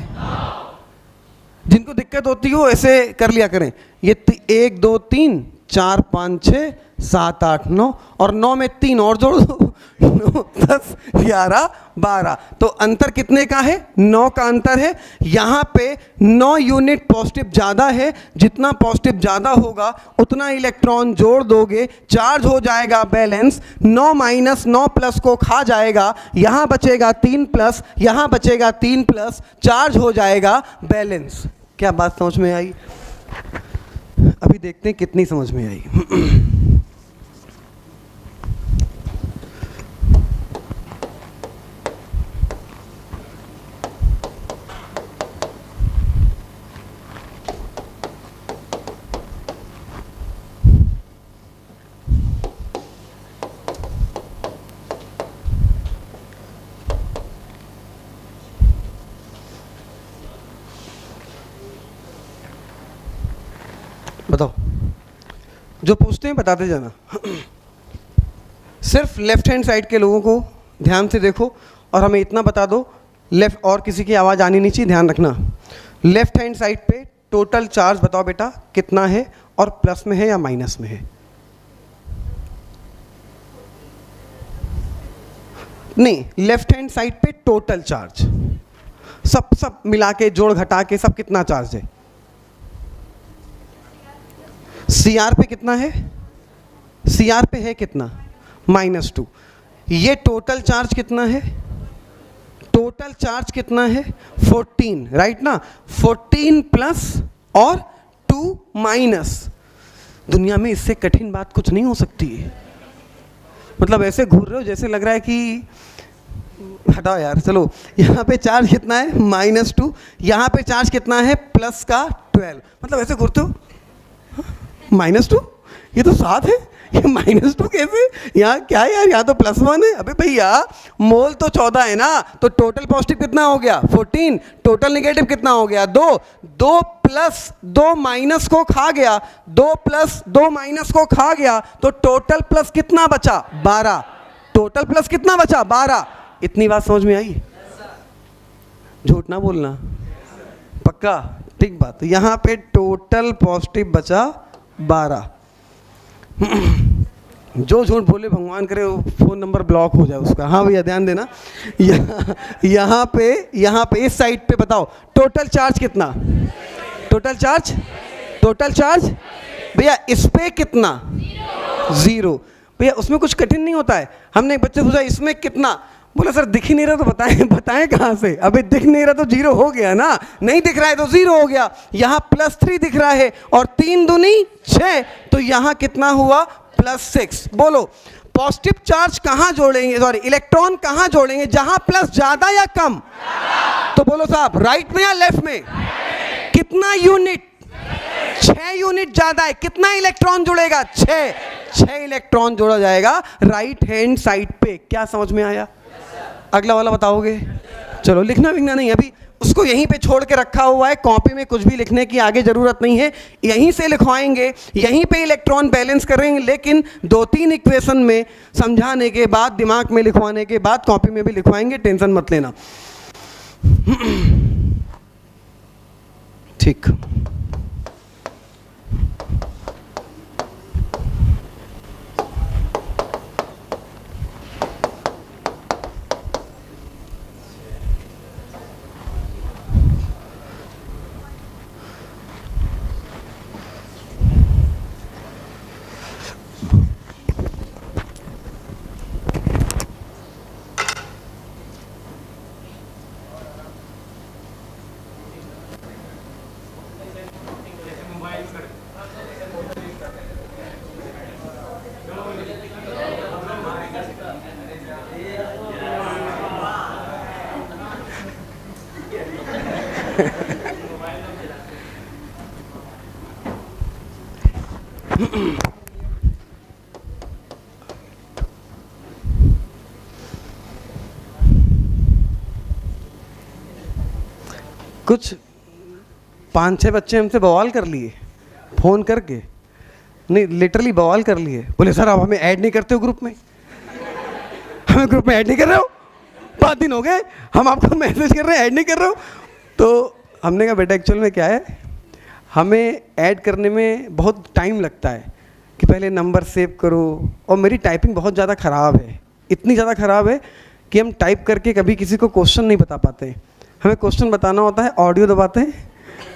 जिनको दिक्कत होती हो ऐसे कर लिया करें, ये 1 2 3 4 5 6 7 8 9, और 9 में 3 और जोड़ दो 9 10 11 12, तो अंतर कितने का है, 9 का अंतर है। यहाँ पे 9 यूनिट पॉजिटिव ज़्यादा है, जितना पॉजिटिव ज़्यादा होगा उतना इलेक्ट्रॉन जोड़ दोगे, चार्ज हो जाएगा बैलेंस। 9 माइनस 9 प्लस को खा जाएगा, यहाँ बचेगा 3 प्लस, यहाँ बचेगा 3 प्लस, चार्ज हो जाएगा बैलेंस। क्या बात समझ में आई? अभी देखते हैं कितनी समझ में आई। बताओ, जो पूछते हैं बताते जाना। सिर्फ लेफ्ट हैंड साइड के लोगों को ध्यान से देखो और हमें इतना बता दो, लेफ्ट और किसी की आवाज़ आनी नहीं चाहिए, ध्यान रखना। लेफ्ट हैंड साइड पे टोटल चार्ज बताओ बेटा कितना है, और प्लस में है या माइनस में है। नहीं, लेफ्ट हैंड साइड पे टोटल चार्ज सब मिला के जोड़ घटा के सब कितना चार्ज है। CR पे कितना है, CR पे है कितना, -2। ये टोटल चार्ज कितना है, टोटल चार्ज कितना है 14, राइट ना। 14 प्लस और 2 माइनस। दुनिया में इससे कठिन बात कुछ नहीं हो सकती है। मतलब ऐसे घूर रहे हो जैसे लग रहा है कि, हटाओ यार, चलो। यहाँ पे चार्ज कितना है -2, यहाँ पे चार्ज कितना है प्लस का 12, मतलब ऐसे घूरते हो -2, ये तो 7 है, ये -2 कैसे, यहाँ क्या है यार, यहाँ तो +1 है। अबे भैया मोल तो 14 है ना, तो टोटल पॉजिटिव कितना हो गया 14, टोटल नेगेटिव कितना हो गया 2, 2 प्लस 2 माइनस को खा गया, 2 प्लस 2 माइनस को खा गया, तो टोटल प्लस कितना बचा 12, टोटल प्लस कितना बचा 12। इतनी बात समझ में आई? झूठ ना बोलना, पक्का, ठीक बात। यहाँ पे टोटल पॉजिटिव बचा 12। जो झूठ बोले भगवान करे वो फ़ोन नंबर ब्लॉक हो जाए उसका। हाँ भैया ध्यान देना। यहाँ पे इस साइड पे बताओ टोटल चार्ज कितना, टोटल चार्ज भैया इस पे कितना 0। भैया उसमें कुछ कठिन नहीं होता है। हमने एक बच्चे से पूछा इसमें कितना, बोला सर दिख ही नहीं रहा, तो बताएं कहाँ से। अबे दिख नहीं रहा तो 0 हो गया ना, नहीं दिख रहा है तो 0 हो गया। यहाँ +3 दिख रहा है और 3 दूनी 6, तो यहाँ कितना हुआ +6। बोलो पॉजिटिव चार्ज कहाँ जोड़ेंगे, सॉरी इलेक्ट्रॉन कहाँ जोड़ेंगे, जहाँ प्लस ज़्यादा या कम। तो बोलो साहब राइट में या लेफ्ट में, कितना यूनिट, 6 यूनिट ज़्यादा है, कितना इलेक्ट्रॉन जुड़ेगा 6 इलेक्ट्रॉन जोड़ा जाएगा राइट हैंड साइड पे। क्या समझ में आया? अगला वाला बताओगे? चलो लिखना विखना नहीं, अभी उसको यहीं पे छोड़ के रखा हुआ है, कॉपी में कुछ भी लिखने की आगे ज़रूरत नहीं है, यहीं से लिखवाएंगे, यहीं पे इलेक्ट्रॉन बैलेंस करेंगे। लेकिन 2-3 इक्वेशन में समझाने के बाद, दिमाग में लिखवाने के बाद कॉपी में भी लिखवाएंगे, टेंशन मत लेना। ठीक, कुछ 5-6 बच्चे हमसे बवाल कर लिए फ़ोन करके, नहीं लिटरली बवाल कर लिए, बोले सर आप हमें ऐड नहीं करते हो ग्रुप में, हमें ग्रुप में ऐड नहीं कर रहे हो, 5 दिन हो गए हम आपको मैसेज कर रहे हैं, ऐड नहीं कर रहे हो। तो हमने कहा बेटा एक्चुअल में क्या है, हमें ऐड करने में बहुत टाइम लगता है कि पहले नंबर सेव करो, और मेरी टाइपिंग बहुत ज़्यादा ख़राब है, इतनी ज़्यादा ख़राब है कि हम टाइप करके कभी किसी को क्वेश्चन नहीं बता पाते। हमें क्वेश्चन बताना होता है, ऑडियो दबाते हैं,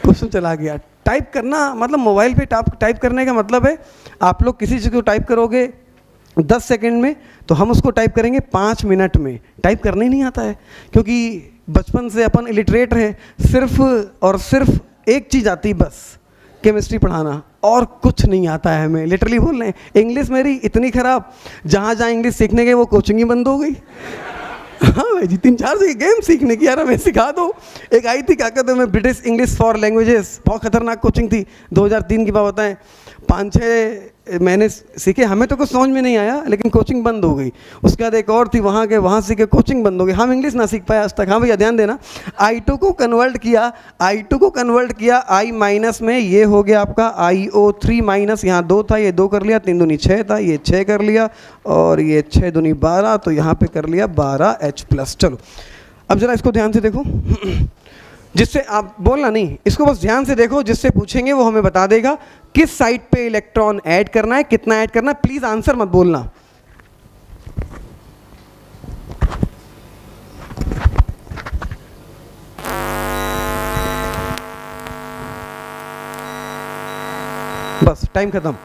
क्वेश्चन चला गया। टाइप करना मतलब मोबाइल पे टाइप करने का मतलब है, आप लोग किसी चीज़ को टाइप करोगे 10 सेकंड में, तो हम उसको टाइप करेंगे 5 मिनट में। टाइप करना ही नहीं आता है, क्योंकि बचपन से अपन इलिटरेट रहे, सिर्फ और सिर्फ एक चीज़ आती बस, केमिस्ट्री पढ़ाना, और कुछ नहीं आता है हमें। लिटरली बोल रहे हैं, इंग्लिश मेरी इतनी ख़राब, जहाँ जहाँ इंग्लिश सीखने गए वो कोचिंग ही बंद हो गई। हाँ भाई जी, 3-4 जगह गेम सीखने की, यार हमें सिखा दो। एक आई थी क्या कहते हैं, ब्रिटिश इंग्लिश फॉर लैंग्वेजेस, बहुत खतरनाक कोचिंग थी, 2003 की बात बताएं, 5-6 महीने सीखे, हमें तो कुछ समझ में नहीं आया, लेकिन कोचिंग बंद हो गई। उसके बाद एक और थी, वहाँ के वहाँ सीखे, कोचिंग बंद हो गई, हम इंग्लिश ना सीख पाए आज तक। हाँ भैया ध्यान देना, I2 को कन्वर्ट किया, I माइनस में, ये हो गया आपका IO3 माइनस, यहाँ 2 था, ये 2 कर लिया, 3 दूनी 6 था, ये 6 कर लिया, और ये 6 दूनी 12, तो यहाँ पे कर लिया 12H+। चलो अब जरा इसको ध्यान से देखो, जिससे आप बोलना नहीं, इसको बस ध्यान से देखो, जिससे पूछेंगे वो हमें बता देगा किस साइड पे इलेक्ट्रॉन ऐड करना है, कितना ऐड करना है। प्लीज आंसर मत बोलना। बस टाइम खत्म।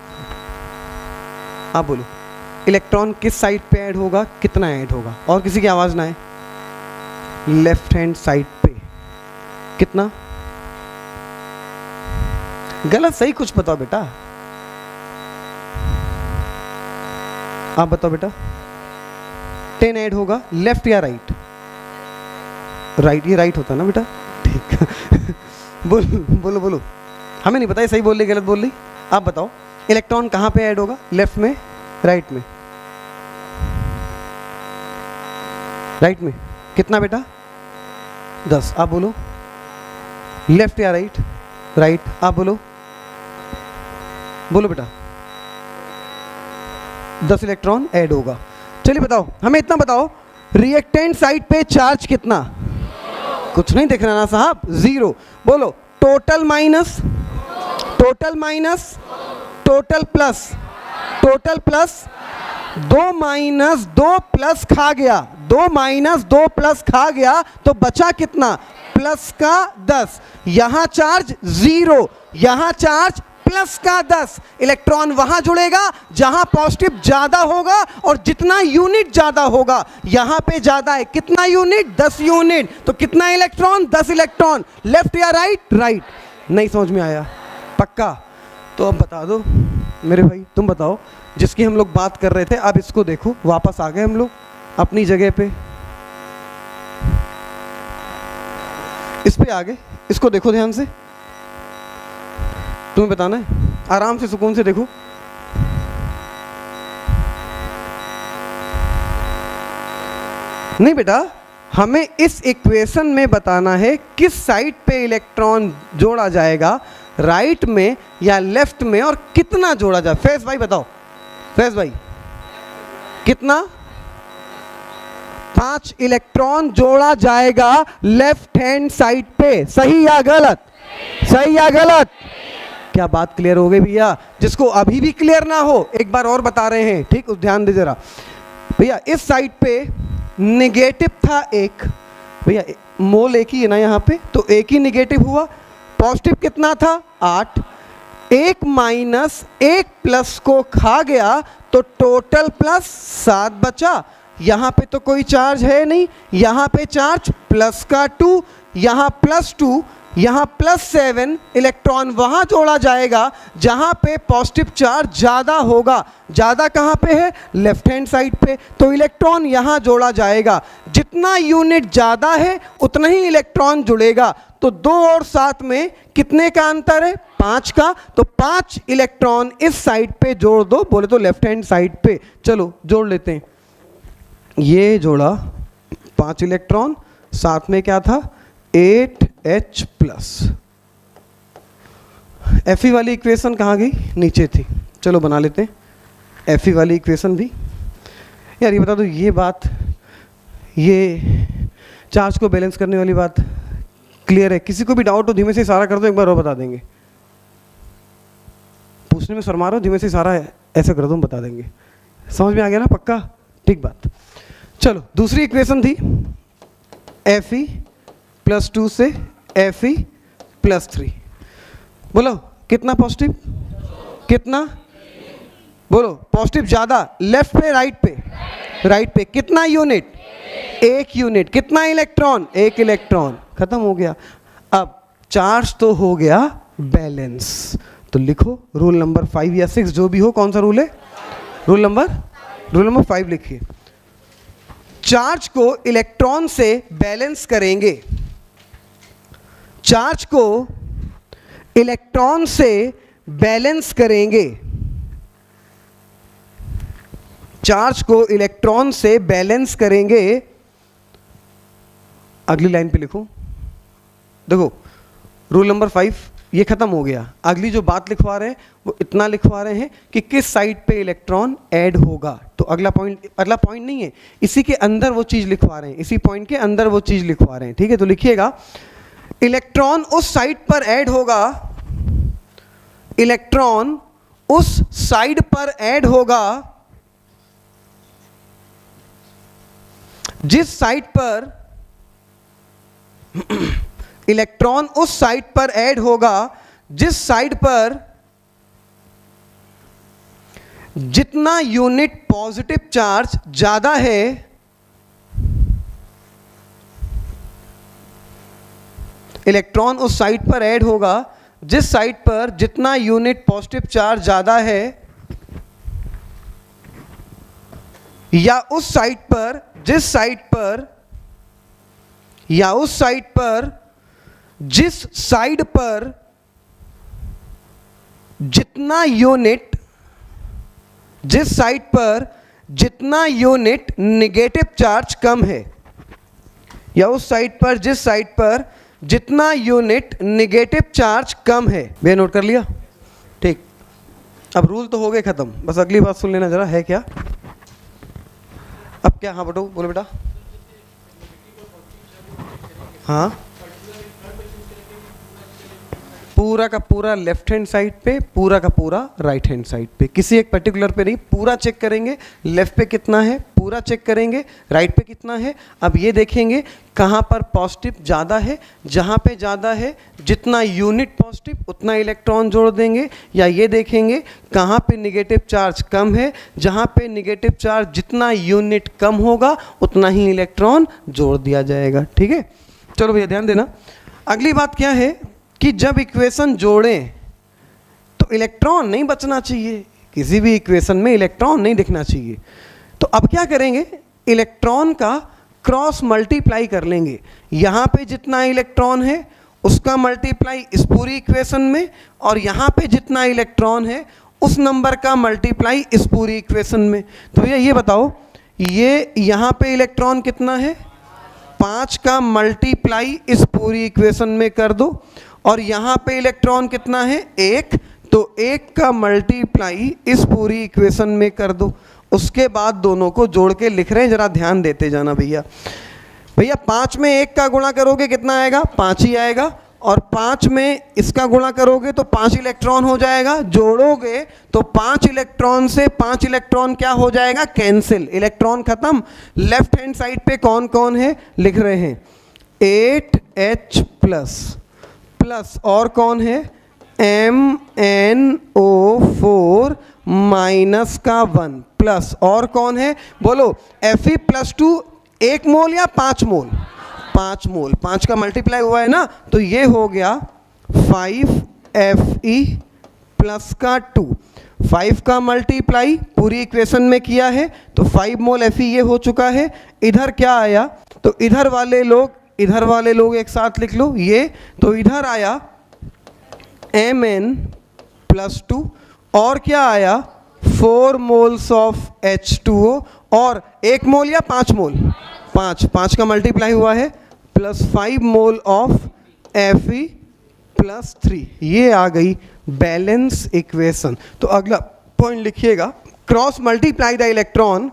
आप बोलो इलेक्ट्रॉन किस साइड पे ऐड होगा, कितना ऐड होगा, और किसी की आवाज ना आए। लेफ्ट हैंड साइड पे कितना, गलत सही कुछ बताओ बेटा, आप बताओ बेटा। 10 ऐड होगा, लेफ्ट या राइट? राइट, ये राइट होता है ना बेटा, ठीक है। बोलो बोलो, हमें नहीं पता ये सही बोल रही गलत बोल रही, आप बताओ इलेक्ट्रॉन कहाँ पे ऐड होगा, लेफ्ट में राइट में? राइट में। कितना बेटा? 10। आप बोलो लेफ्ट या राइट? राइट। आप बोलो बोलो बेटा। 10 इलेक्ट्रॉन ऐड होगा। चलिए बताओ, हमें इतना बताओ, रिएक्टेंट साइड पे चार्ज कितना? कुछ नहीं दिख रहा ना साहब, 0। बोलो total minus, total minus, total plus, total plus, 2 minus 2 plus खा गया, 2 माइनस 2 प्लस खा गया, तो बचा कितना? प्लस का 10। यहां चार्ज 0, यहां चार्ज प्लस का 10। इलेक्ट्रॉन वहां जुड़ेगा जहां पॉजिटिव ज्यादा होगा, और जितना यूनिट ज्यादा होगा, यहां पे ज्यादा है, कितना यूनिट? 10 यूनिट। तो कितना इलेक्ट्रॉन? 10 इलेक्ट्रॉन। लेफ्ट या राइट? राइट। नहीं समझ में आया? पक्का? तो अब बता दो मेरे भाई, तुम बताओ, जिसकी हम लोग बात कर रहे थे, अब इसको देखो, वापस आ गए हम लोग अपनी जगह पे, इस पे आ गए, इसको देखो ध्यान से, तुम्हें बताना है, आराम से सुकून से देखो। नहीं बेटा, हमें इस इक्वेशन में बताना है किस साइड पे इलेक्ट्रॉन जोड़ा जाएगा, राइट में या लेफ्ट में, और कितना जोड़ा जाए। फैज भाई बताओ, फैज भाई कितना? 5 इलेक्ट्रॉन जोड़ा जाएगा लेफ्ट हैंड साइड पे। सही या गलत? सही या गलत? क्या बात क्लियर हो गई भैया? जिसको अभी भी क्लियर ना हो एक बार और बता रहे हैं, ठीक, ध्यान दे जरा भैया। इस साइड पे नेगेटिव था एक, भैया मोल एक ही है ना यहाँ पे, तो एक ही नेगेटिव हुआ। पॉजिटिव कितना था? 8। 1 माइनस 1 प्लस को खा गया तो टोटल प्लस 7 बचा। यहाँ पे तो कोई चार्ज है नहीं, यहाँ पे चार्ज प्लस का 2, यहाँ प्लस 2, यहाँ प्लस 7 इलेक्ट्रॉन वहाँ जोड़ा जाएगा जहाँ पे पॉजिटिव चार्ज ज़्यादा होगा। ज़्यादा कहाँ पे है? लेफ्ट हैंड साइड पे, तो इलेक्ट्रॉन यहाँ जोड़ा जाएगा। जितना यूनिट ज़्यादा है उतना ही इलेक्ट्रॉन जुड़ेगा। तो 2 और 7 में कितने का अंतर है? 5 का। तो 5 इलेक्ट्रॉन इस साइड पे जोड़ दो, बोले तो लेफ्ट हैंड साइड पे। चलो जोड़ लेते हैं। ये जोड़ा 5 इलेक्ट्रॉन, साथ में क्या था? 8H plus. Fe वाली इक्वेशन कहाँ गई? नीचे थी। चलो बना लेते हैं Fe वाली इक्वेशन भी। यार ये बता दो, ये बात, ये चार्ज को बैलेंस करने वाली बात क्लियर है? किसी को भी डाउट हो धीमे से इशारा कर दो, एक बार और बता देंगे। पूछने में शर्मा रहे हो, धीमे से इशारा ऐसे कर दो, हम बता देंगे। समझ में आ गया ना? पक्का? ठीक बात। चलो दूसरी इक्वेशन थी Fe प्लस 2 से Fe प्लस 3। बोलो कितना पॉजिटिव? कितना? बोलो पॉजिटिव ज़्यादा लेफ्ट पे राइट पे? राइट पे। कितना यूनिट? 1 यूनिट। कितना इलेक्ट्रॉन? 1 इलेक्ट्रॉन। खत्म हो गया। अब चार्ज तो हो गया बैलेंस, तो लिखो रूल नंबर 5 या 6 जो भी हो। कौन सा रूल है? रूल नंबर 5 लिखिए। चार्ज को इलेक्ट्रॉन से बैलेंस करेंगे। चार्ज को इलेक्ट्रॉन से बैलेंस करेंगे। चार्ज को इलेक्ट्रॉन से बैलेंस करेंगे। अगली लाइन पे लिखो। देखो रूल नंबर 5 ये खत्म हो गया। अगली जो बात लिखवा रहे हैं वो इतना लिखवा रहे हैं कि किस साइड पे इलेक्ट्रॉन ऐड होगा। तो अगला पॉइंट नहीं है, इसी के अंदर वो चीज लिखवा रहे हैं, इसी पॉइंट के अंदर वो चीज लिखवा रहे हैं। ठीक है, तो लिखिएगा इलेक्ट्रॉन उस साइड पर ऐड होगा, इलेक्ट्रॉन उस साइड पर ऐड होगा जिस साइड पर इलेक्ट्रॉन उस साइड पर ऐड होगा जिस साइड पर जितना यूनिट पॉजिटिव चार्ज ज्यादा है, इलेक्ट्रॉन उस साइड पर ऐड होगा जिस साइड पर जितना यूनिट पॉजिटिव चार्ज ज्यादा है, या उस साइड पर जिस साइड पर, या उस साइड पर जिस साइड पर जितना यूनिट, जिस साइड पर जितना यूनिट नेगेटिव चार्ज कम है, या उस साइड पर जिस साइड पर जितना यूनिट नेगेटिव चार्ज कम है। वे नोट कर लिया? ठीक। अब रूल तो हो गए खत्म, बस अगली बात सुन लेना जरा, है क्या? अब क्या? हाँ बटो बोलो बेटा। हाँ पूरा का पूरा लेफ्ट हैंड साइड पे, पूरा का पूरा राइट हैंड साइड पे, किसी एक पर्टिकुलर पे नहीं, पूरा चेक करेंगे। लेफ्ट पे कितना है पूरा चेक करेंगे, राइट पे कितना है। अब ये देखेंगे कहाँ पर पॉजिटिव ज़्यादा है, जहाँ पे ज़्यादा है जितना यूनिट पॉजिटिव उतना इलेक्ट्रॉन जोड़ देंगे, या ये देखेंगे कहाँ पे निगेटिव चार्ज कम है, जहाँ पे निगेटिव चार्ज जितना यूनिट कम होगा उतना ही इलेक्ट्रॉन जोड़ दिया जाएगा। ठीक है, चलो भैया ध्यान देना। अगली बात क्या है कि जब इक्वेशन जोड़ें तो इलेक्ट्रॉन नहीं बचना चाहिए, किसी भी इक्वेशन में इलेक्ट्रॉन नहीं दिखना चाहिए। तो अब क्या करेंगे, इलेक्ट्रॉन का क्रॉस मल्टीप्लाई कर लेंगे। यहाँ पे जितना इलेक्ट्रॉन है उसका मल्टीप्लाई इस पूरी इक्वेशन में, और यहाँ पे जितना इलेक्ट्रॉन है उस नंबर का मल्टीप्लाई इस पूरी इक्वेशन में। तो भैया ये बताओ, ये यहाँ पे इलेक्ट्रॉन कितना है? 5 का मल्टीप्लाई इस पूरी इक्वेशन में कर दो, और यहाँ पे इलेक्ट्रॉन कितना है 1, तो 1 का मल्टीप्लाई इस पूरी इक्वेशन में कर दो। उसके बाद दोनों को जोड़ के लिख रहे हैं, जरा ध्यान देते जाना भैया। भैया 5 में 1 का गुणा करोगे कितना आएगा, 5 ही आएगा, और 5 में इसका गुणा करोगे तो 5 इलेक्ट्रॉन हो जाएगा, जोड़ोगे तो 5 इलेक्ट्रॉन से 5 इलेक्ट्रॉन क्या हो जाएगा, कैंसिल, इलेक्ट्रॉन खत्म। लेफ्ट हैंड साइड पे कौन कौन है लिख रहे हैं, 8H प्लस और कौन है MnO4 माइनस का 1 प्लस और कौन है बोलो, Fe+2 1 मोल या 5 मोल, 5 मोल, 5 का मल्टीप्लाई हुआ है ना, तो ये हो गया 5Fe प्लस का 2। 5 का मल्टीप्लाई पूरी इक्वेशन में किया है तो 5 मोल Fe ये हो चुका है। इधर क्या आया, तो इधर वाले लोग एक साथ लिख लो ये, तो इधर आया Mn+2 और क्या आया 4 मोल्स ऑफ H2O, और 1 मोल या 5 मोल, 5 का मल्टीप्लाई हुआ है, प्लस 5 मोल ऑफ Fe+3। ये आ गई बैलेंस इक्वेशन। तो अगला पॉइंट लिखिएगा, cross multiply the electron,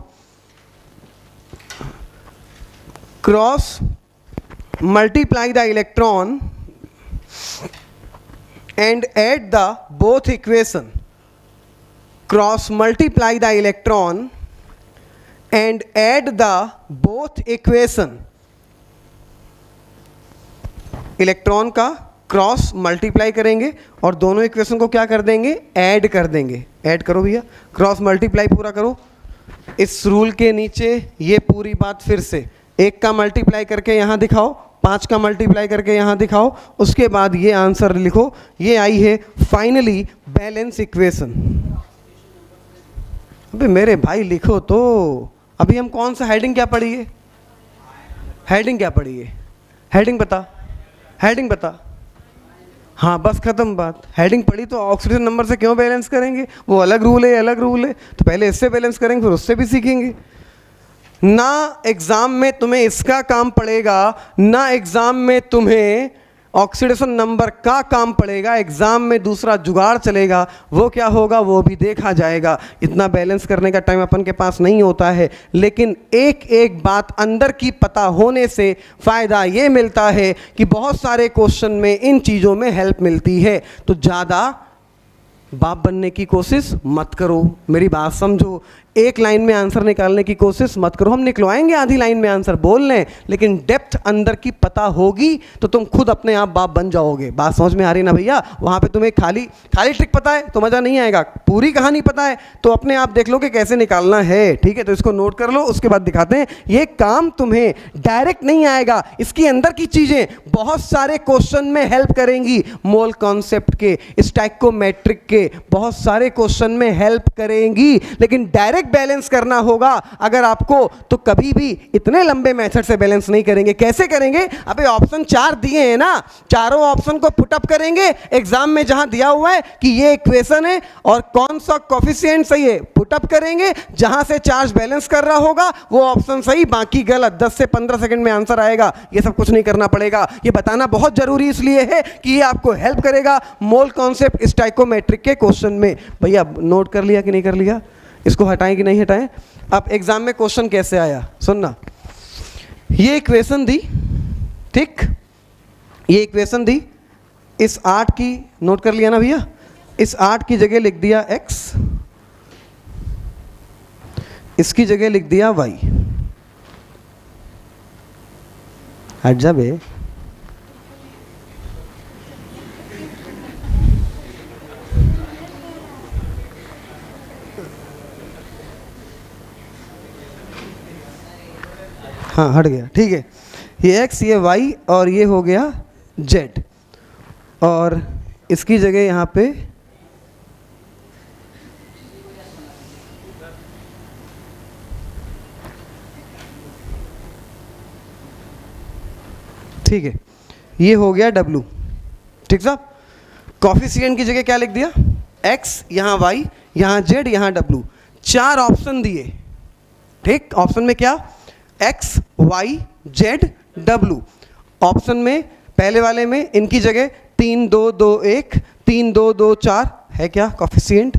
cross multiply the electron and add the both equation, cross multiply the electron and add the both equation। Electron का cross multiply करेंगे और दोनों equation को क्या कर देंगे, ऐड कर देंगे। ऐड करो भैया, क्रॉस मल्टीप्लाई पूरा करो। इस रूल के नीचे ये पूरी बात फिर से, 1 का मल्टीप्लाई करके यहाँ दिखाओ, 5 का मल्टीप्लाई करके यहाँ दिखाओ, उसके बाद ये आंसर लिखो। ये आई है फाइनली बैलेंस इक्वेशन। अबे मेरे भाई लिखो तो। अभी हम कौन सा हेडिंग क्या पढ़ी है, हेडिंग क्या पढ़ी है, हेडिंग बता, हेडिंग बता। हाँ बस खत्म बात, हेडिंग पढ़ी तो ऑक्सीडेशन नंबर से क्यों बैलेंस करेंगे, वो अलग रूल है, अलग रूल है, तो पहले इससे बैलेंस करेंगे फिर उससे भी सीखेंगे ना। एग्जाम में तुम्हें इसका काम पड़ेगा ना, एग्जाम में तुम्हें ऑक्सीडेशन नंबर का काम पड़ेगा, एग्जाम में दूसरा जुगाड़ चलेगा, वो क्या होगा वो भी देखा जाएगा। इतना बैलेंस करने का टाइम अपन के पास नहीं होता है, लेकिन एक एक बात अंदर की पता होने से फ़ायदा ये मिलता है कि बहुत सारे क्वेश्चन में इन चीज़ों में हेल्प मिलती है। तो ज़्यादा बाप बनने की कोशिश मत करो, मेरी बात समझो। एक लाइन में आंसर निकालने की कोशिश मत करो, हम निकलवाएंगे आधी लाइन में आंसर बोल लें, लेकिन डेप्थ अंदर की पता होगी तो तुम खुद अपने आप बाप बन जाओगे। बात समझ में आ रही ना भैया। वहाँ पे तुम्हें खाली ट्रिक पता है तो मज़ा नहीं आएगा, पूरी कहानी पता है तो अपने आप देख लो कि कैसे निकालना है, ठीक है। तो इसको नोट कर लो, उसके बाद दिखाते हैं। ये काम तुम्हें डायरेक्ट नहीं आएगा, इसकी अंदर की चीज़ें बहुत सारे क्वेश्चन में हेल्प करेंगी। मोल कॉन्सेप्ट के, स्टैइकोमेट्रिक के बहुत सारे क्वेश्चन में हेल्प करेंगी, लेकिन डायरेक्ट बैलेंस करना होगा अगर आपको, तो कभी भी इतने लंबे मेथड से बैलेंस नहीं करेंगे। कैसे करेंगे, अबे ऑप्शन 4 दिए हैं ना, चारों ऑप्शन को पुटअप करेंगे एग्जाम में, जहां दिया हुआ है कि ये इक्वेशन है और कौन सा कोफिशिएंट सही है, पुटअप करेंगे। जहां से चार्ज बैलेंस कर रहा होगा वो ऑप्शन सही, बाकी गलत। 10 से 15 सेकंड में आंसर आएगा। ये सब कुछ नहीं करना पड़ेगा, ये बताना बहुत जरूरी इसलिए है कि ये आपको हेल्प करेगा मोल कॉन्सेप्ट स्टैइकोमेट्रिक के क्वेश्चन में। भैया नोट कर लिया कि नहीं कर लिया, इसको हटाएं कि नहीं हटाएं। अब एग्जाम में क्वेश्चन कैसे आया सुनना, ये इक्वेशन दी, ठीक, ये इक्वेशन दी, इस 8 की नोट कर लिया ना भैया, इस 8 की जगह लिख दिया x, इसकी जगह लिख दिया y। हट जा बे, हाँ हट गया, ठीक है। ये x, ये y और ये हो गया z, और इसकी जगह यहाँ पे ठीक है, ये हो गया w, ठीक साहब। कॉफिशिएंट की जगह क्या लिख दिया, x, यहाँ y, यहाँ z, यहाँ w। 4 ऑप्शन दिए, ठीक। ऑप्शन में क्या, x, y, z, W। Option में पहले वाले में इनकी जगह 3 2 2 1 3 2 2 4 है क्या कोफिशिएंट,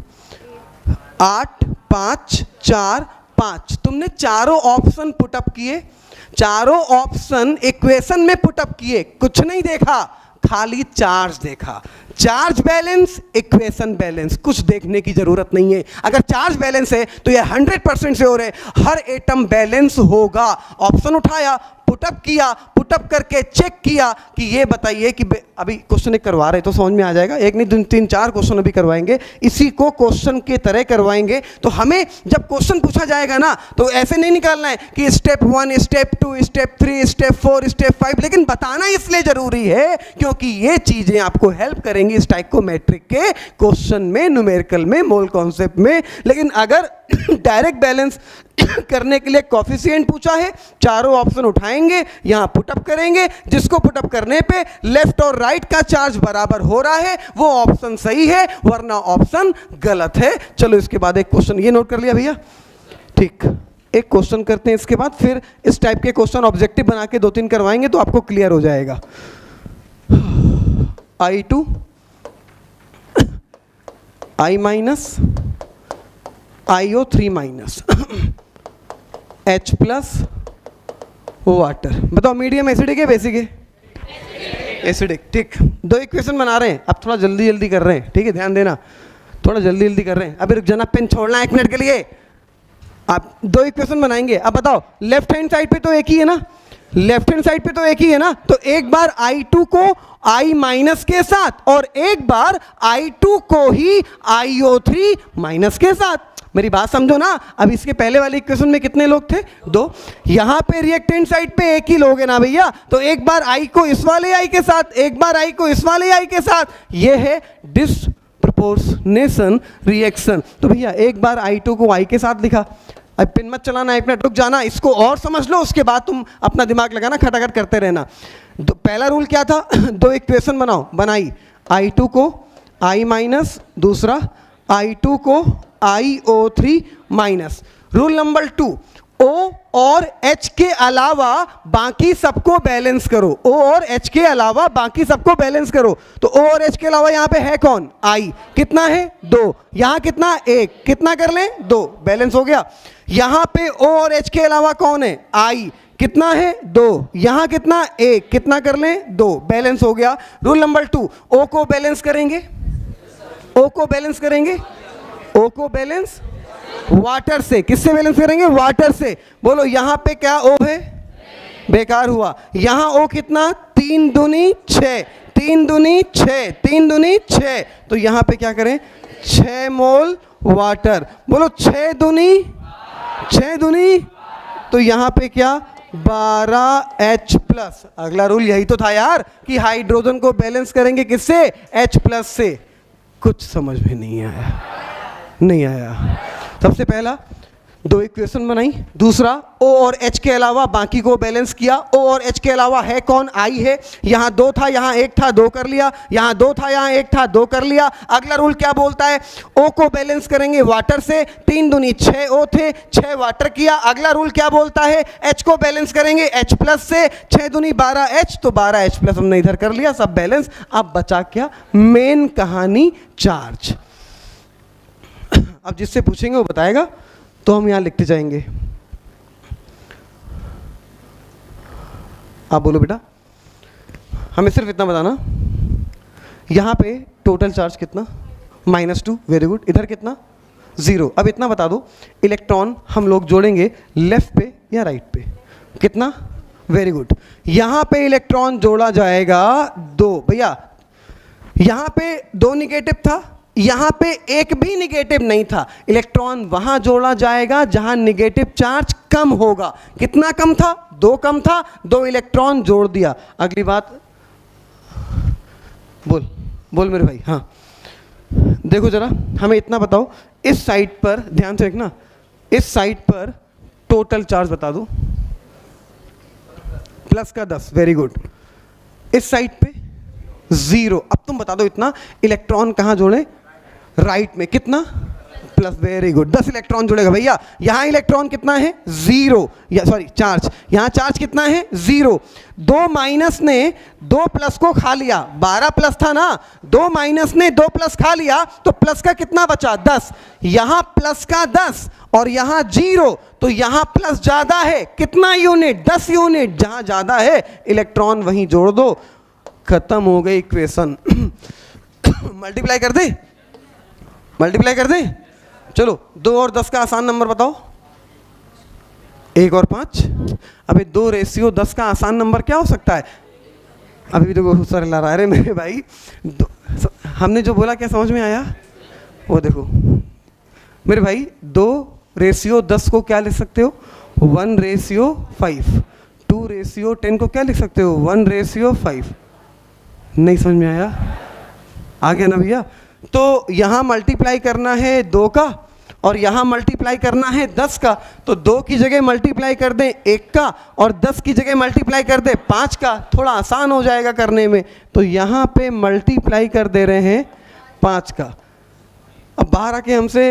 8 5 4 5। तुमने चारों ऑप्शन पुटअप किए, चारों ऑप्शन इक्वेशन में पुटअप किए, कुछ नहीं देखा, खाली चार्ज देखा। चार्ज बैलेंस, इक्वेशन बैलेंस, कुछ देखने की जरूरत नहीं है। अगर चार्ज बैलेंस है तो ये 100% श्योर है हर एटम बैलेंस होगा। ऑप्शन उठाया, पुटअप किया, पुटअप करके चेक किया कि ये बताइए कि अभी क्वेश्चन एक करवा रहे तो समझ में आ जाएगा, एक नहीं 3 4 क्वेश्चन अभी करवाएंगे, इसी को क्वेश्चन के तरह करवाएंगे। तो हमें जब क्वेश्चन पूछा जाएगा ना तो ऐसे नहीं निकालना है कि step 1 step 2 step 3 step 4 step 5, लेकिन बताना इसलिए जरूरी है क्योंकि ये चीजें आपको हेल्प करेंगी स्टाइकोमेट्रिक के क्वेश्चन में, न्यूमेरिकल में, मोल कॉन्सेप्ट में। लेकिन अगर डायरेक्ट बैलेंस करने के लिए कोफिशिएंट पूछा है, चारों ऑप्शन उठाएंगे, यहां पुटअप करेंगे, जिसको पुटअप करने पे लेफ्ट और राइट का चार्ज बराबर हो रहा है वो ऑप्शन सही है, वरना ऑप्शन गलत है। चलो इसके बाद एक क्वेश्चन ये नोट कर लिया भैया, ठीक। एक क्वेश्चन करते हैं, इसके बाद फिर इस टाइप के क्वेश्चन ऑब्जेक्टिव बना के 2-3 करवाएंगे तो आपको क्लियर हो जाएगा। I2 I minus IO3 minus H plus water. बताओ मीडियम एसिडिक है बेसिक है? एसिडिक, ठीक। 2 इक्वेशन बना रहे हैं, अब थोड़ा जल्दी जल्दी कर रहे हैं, ठीक है, ध्यान देना, थोड़ा जल्दी जल्दी कर रहे हैं। अभी रुक जाना, पेन छोड़ना 1 मिनट के लिए। आप 2 इक्वेशन बनाएंगे। अब बताओ लेफ्ट हैंड साइड पे तो एक ही है ना, लेफ्ट हैंड साइड पे तो एक ही है ना, तो एक बार I2 को I माइनस के साथ और एक बार I2 को ही IO3 माइनस के साथ। मेरी बात समझो ना। अब इसके पहले वाले इक्वेशन में कितने लोग थे? 2। यहां पे रिएक्टेंट साइड पे एक ही लोग है ना भैया, तो एक बार I को इस वाले I के साथ, एक बार I को इस वाले I के साथ, ये है डिस्प्रपोर्शनेशन रिएक्शन। तो भैया एक बार I2 को I के साथ लिखा। अब पिन मत चलाना, 1 मिनट रुक जाना, इसको और समझ लो, उसके बाद तुम अपना दिमाग लगाना, खटाखट करते रहना। पहला रूल क्या था? 2 इक्वेशन बनाओ, बनाई। I2 को I माइनस, दूसरा I2 को IO3 minus. Rule number 2, O और H के अलावा बाकी सबको बैलेंस करो। O और H के अलावा बाकी सबको बैलेंस करो। तो O और H के अलावा यहाँ पे है कौन? I। कितना है? 2। यहाँ कितना? 1। कितना कर लें? 2। बैलेंस हो गया। यहाँ पे O और H के अलावा कौन है? I। कितना है? 2। यहाँ कितना? 1। कितना कर लें? 2। बैलेंस हो गया। रूल नंबर 2, O को बैलेंस करेंगे, O को बैलेंस करेंगे, O को बैलेंस वाटर से। किससे बैलेंस करेंगे? वाटर से। बोलो यहाँ पे क्या O है? बेकार हुआ। यहाँ O कितना? 3 दूनी 6, 3 दूनी 6, 3 दूनी 6। तो यहाँ पे क्या करें? 6 मोल वाटर। बोलो 6 दूनी 6 दूनी, तो यहाँ पे क्या? 12H plus. अगला रूल यही तो था यार कि हाइड्रोजन को बैलेंस करेंगे किससे? H प्लस से। कुछ समझ में नहीं आया, नहीं आया। सबसे पहला 2 इक्वेशन बनाई, दूसरा O और H के अलावा बाकी को बैलेंस किया। O और H के अलावा है कौन? I है। यहाँ 2 था, यहाँ 1 था, 2 कर लिया। यहाँ 2 था, यहाँ 1 था, 2 कर लिया। अगला रूल क्या बोलता है? O को बैलेंस करेंगे वाटर से। 3 दूनी 6 O थे, 6 वाटर किया। अगला रूल क्या बोलता है? H को बैलेंस करेंगे H प्लस से। 6 दूनी 12H, तो 12H प्लस हमने इधर कर लिया, सब बैलेंस। अब बचा क्या? मेन कहानी चार्ज। अब जिससे पूछेंगे वो बताएगा, तो हम यहां लिखते जाएंगे। आप बोलो बेटा, हमें सिर्फ इतना बताना, यहां पे टोटल चार्ज कितना? -2। Very good. इधर कितना? 0। अब इतना बता दो, इलेक्ट्रॉन हम लोग जोड़ेंगे लेफ्ट पे या राइट पे? कितना? Very good. यहां पे इलेक्ट्रॉन जोड़ा जाएगा 2। भैया यहां पे 2 निगेटिव था, यहां पे एक भी निगेटिव नहीं था। इलेक्ट्रॉन वहां जोड़ा जाएगा जहां निगेटिव चार्ज कम होगा। कितना कम था? 2 कम था, 2 इलेक्ट्रॉन जोड़ दिया। अगली बात बोल, बोल मेरे भाई। हाँ देखो जरा, हमें इतना बताओ, इस साइड पर ध्यान से देखना, इस साइड पर टोटल चार्ज बता दो। प्लस का 10। Very good. इस साइड पे 0। अब तुम बता दो इतना, इलेक्ट्रॉन कहां जोड़े? राइट में। कितना? Plus, very good. 10 इलेक्ट्रॉन जुड़ेगा भैया। यहाँ इलेक्ट्रॉन कितना है? 0, या सॉरी चार्ज, यहाँ चार्ज कितना है? 0। 2 माइनस ने 2 प्लस को खा लिया, 12 प्लस था ना, 2 माइनस ने 2 प्लस खा लिया, तो प्लस का कितना बचा? 10। यहाँ प्लस का 10 और यहाँ 0, तो यहाँ प्लस ज्यादा है, कितना यूनिट? 10 यूनिट। जहाँ ज्यादा है इलेक्ट्रॉन वहीं जोड़ दो, खत्म हो गई इक्वेशन। मल्टीप्लाई कर दे, मल्टीप्लाई कर दे। चलो 2 और 10 का आसान नंबर बताओ। 1 और 5। अबे 2 रेशियो 10 का आसान नंबर क्या हो सकता है? अभी भी देखो सर ला रहा है मेरे भाई। हमने जो बोला क्या समझ में आया? वो देखो मेरे भाई, 2 रेशियो 10 को क्या लिख सकते हो? 1 रेशियो 5। 2 रेशियो 10 को क्या लिख सकते हो? 1 रेशियो 5। नहीं समझ में आया? आ गया ना भैया? तो यहाँ मल्टीप्लाई करना है 2 का और यहाँ मल्टीप्लाई करना है 10 का, तो 2 की जगह मल्टीप्लाई कर दें 1 का और 10 की जगह मल्टीप्लाई कर दें 5 का, थोड़ा आसान हो जाएगा करने में। तो यहाँ पे मल्टीप्लाई कर दे रहे हैं 5 का। अब बाहर आके हमसे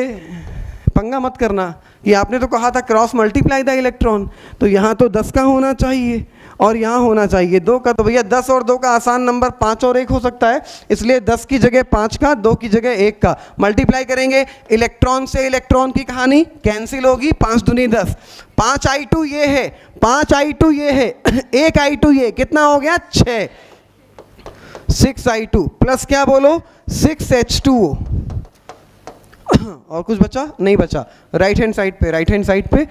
पंगा मत करना, ये आपने तो कहा था क्रॉस मल्टीप्लाई द इलेक्ट्रॉन, तो यहाँ तो 10 का होना चाहिए और यहाँ होना चाहिए 2 का। तो भैया 10 और 2 का आसान नंबर 5 और 1 हो सकता है, इसलिए 10 की जगह 5 का, 2 की जगह 1 का मल्टीप्लाई करेंगे। इलेक्ट्रॉन से इलेक्ट्रॉन की कहानी कैंसिल होगी, 5 दूनी 10। 5i2 ये है, 5i2 ये है, 1i2 ये, कितना हो गया? 6। 6i2 प्लस क्या बोलो? 6h2o। और कुछ बचा? नहीं बचा। राइट हैंड साइड पे, राइट हैंड साइड पे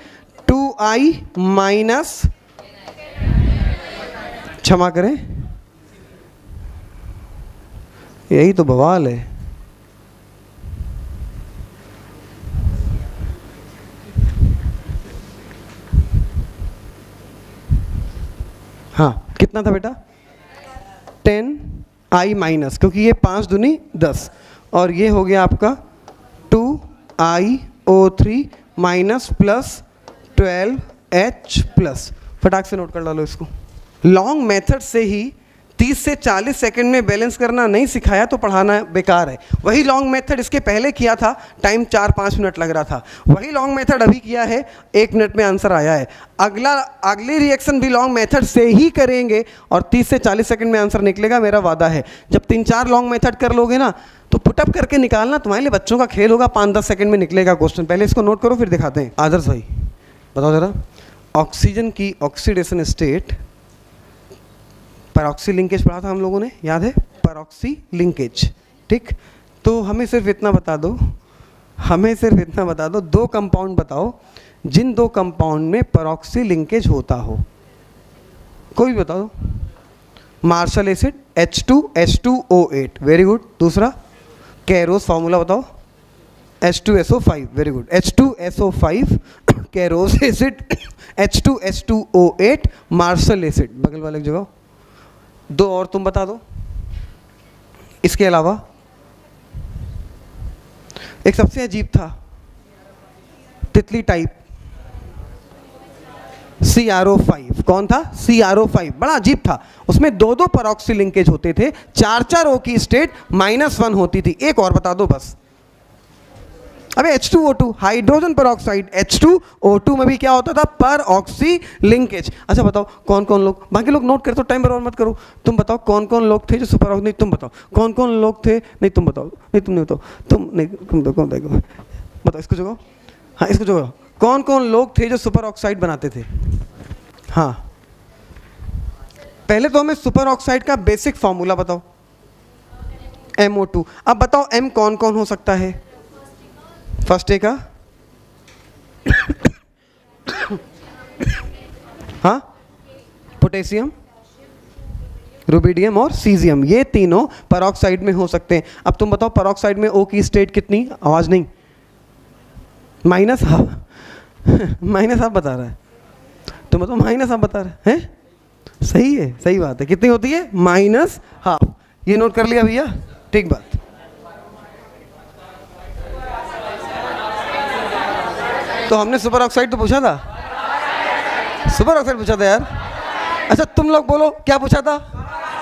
2i माइनस, क्षमा करें, यही तो बवाल है। हाँ कितना था बेटा? 10i माइनस, क्योंकि ये 5 दूनी 10 और ये हो गया आपका 2iO3 minus plus 12H plus. फटाक से नोट कर डालो इसको। लॉन्ग मेथड से ही 30 से 40 सेकंड में बैलेंस करना नहीं सिखाया तो पढ़ाना बेकार है। वही लॉन्ग मेथड इसके पहले किया था, टाइम 4-5 मिनट लग रहा था। वही लॉन्ग मेथड अभी किया है, 1 मिनट में आंसर आया है। अगली रिएक्शन भी लॉन्ग मेथड से ही करेंगे और 30 से 40 सेकंड में आंसर निकलेगा, मेरा वादा है। जब 3-4 लॉन्ग मेथड कर लोगे ना तो पुटअप करके निकालना तुम्हारे लिए बच्चों का खेल होगा, 5-10 सेकंड में निकलेगा क्वेश्चन। पहले इसको नोट करो फिर दिखाते हैं। आदर्श भाई बताओ जरा, ऑक्सीजन की ऑक्सीडेशन स्टेट, पैरोक्सी लिंकेज पढ़ा था हम लोगों ने, याद है? पैरोक्सी लिंकेज, ठीक। तो हमें सिर्फ इतना बता दो, हमें सिर्फ इतना बता दो, 2 कंपाउंड बताओ जिन 2 कंपाउंड में पैरोक्सी लिंकेज होता हो। कोई भी बता दो। Marshall acid H2H2O8, very good. दूसरा कैरोस फॉर्मूला बताओ, H2SO5, very good. H2SO5 Caro's acid, H2H2O8 Marshall acid, बगल वाले की जगह। 2 और तुम बता दो इसके अलावा। एक सबसे अजीब था, तितली टाइप, CRO5। कौन था? CRO5, बड़ा अजीब था। उसमें 2-2 पैरोक्सी लिंकेज होते थे, 4-4 O की स्टेट -1 होती थी। एक और बता दो बस। अबे H2O2 हाइड्रोजन पेरोक्साइड, H2O2 में भी क्या होता था? पैरोक्सी लिंकेज। अच्छा बताओ कौन कौन लोग, बाकी लोग नोट करते हो, टाइम बर्बाद मत करो। तुम बताओ कौन कौन लोग थे जो सुपर, नहीं तुम बताओ कौन कौन लोग थे, नहीं तुम बताओ, नहीं तुम नहीं बताओ, तुम नहीं, तुम दो, कौन देखो बताओ, इसको जगाओ। हाँ इसको जगाओ। कौन कौन लोग थे जो सुपर ऑक्साइड बनाते थे? हाँ पहले तो हमें सुपर ऑक्साइड का बेसिक फॉर्मूला बताओ, MO2। अब बताओ M कौन कौन हो सकता है? फर्स्ट ए का हाँ, पोटेशियम, रुबिडियम और सीजियम, ये तीनों पेरोक्साइड में हो सकते हैं। अब तुम बताओ पेरोक्साइड में O की स्टेट कितनी? आवाज नहीं, -1/2। -1/2 बता रहा है, तुम बताओ -1/2 बता रहे हैं? सही है, सही बात है। कितनी होती है? -1/2। ये नोट कर लिया भैया, ठीक बात। तो हमने सुपर ऑक्साइड तो पूछा था, सुपर ऑक्साइड पूछा था यार। अच्छा तुम लोग बोलो क्या पूछा था?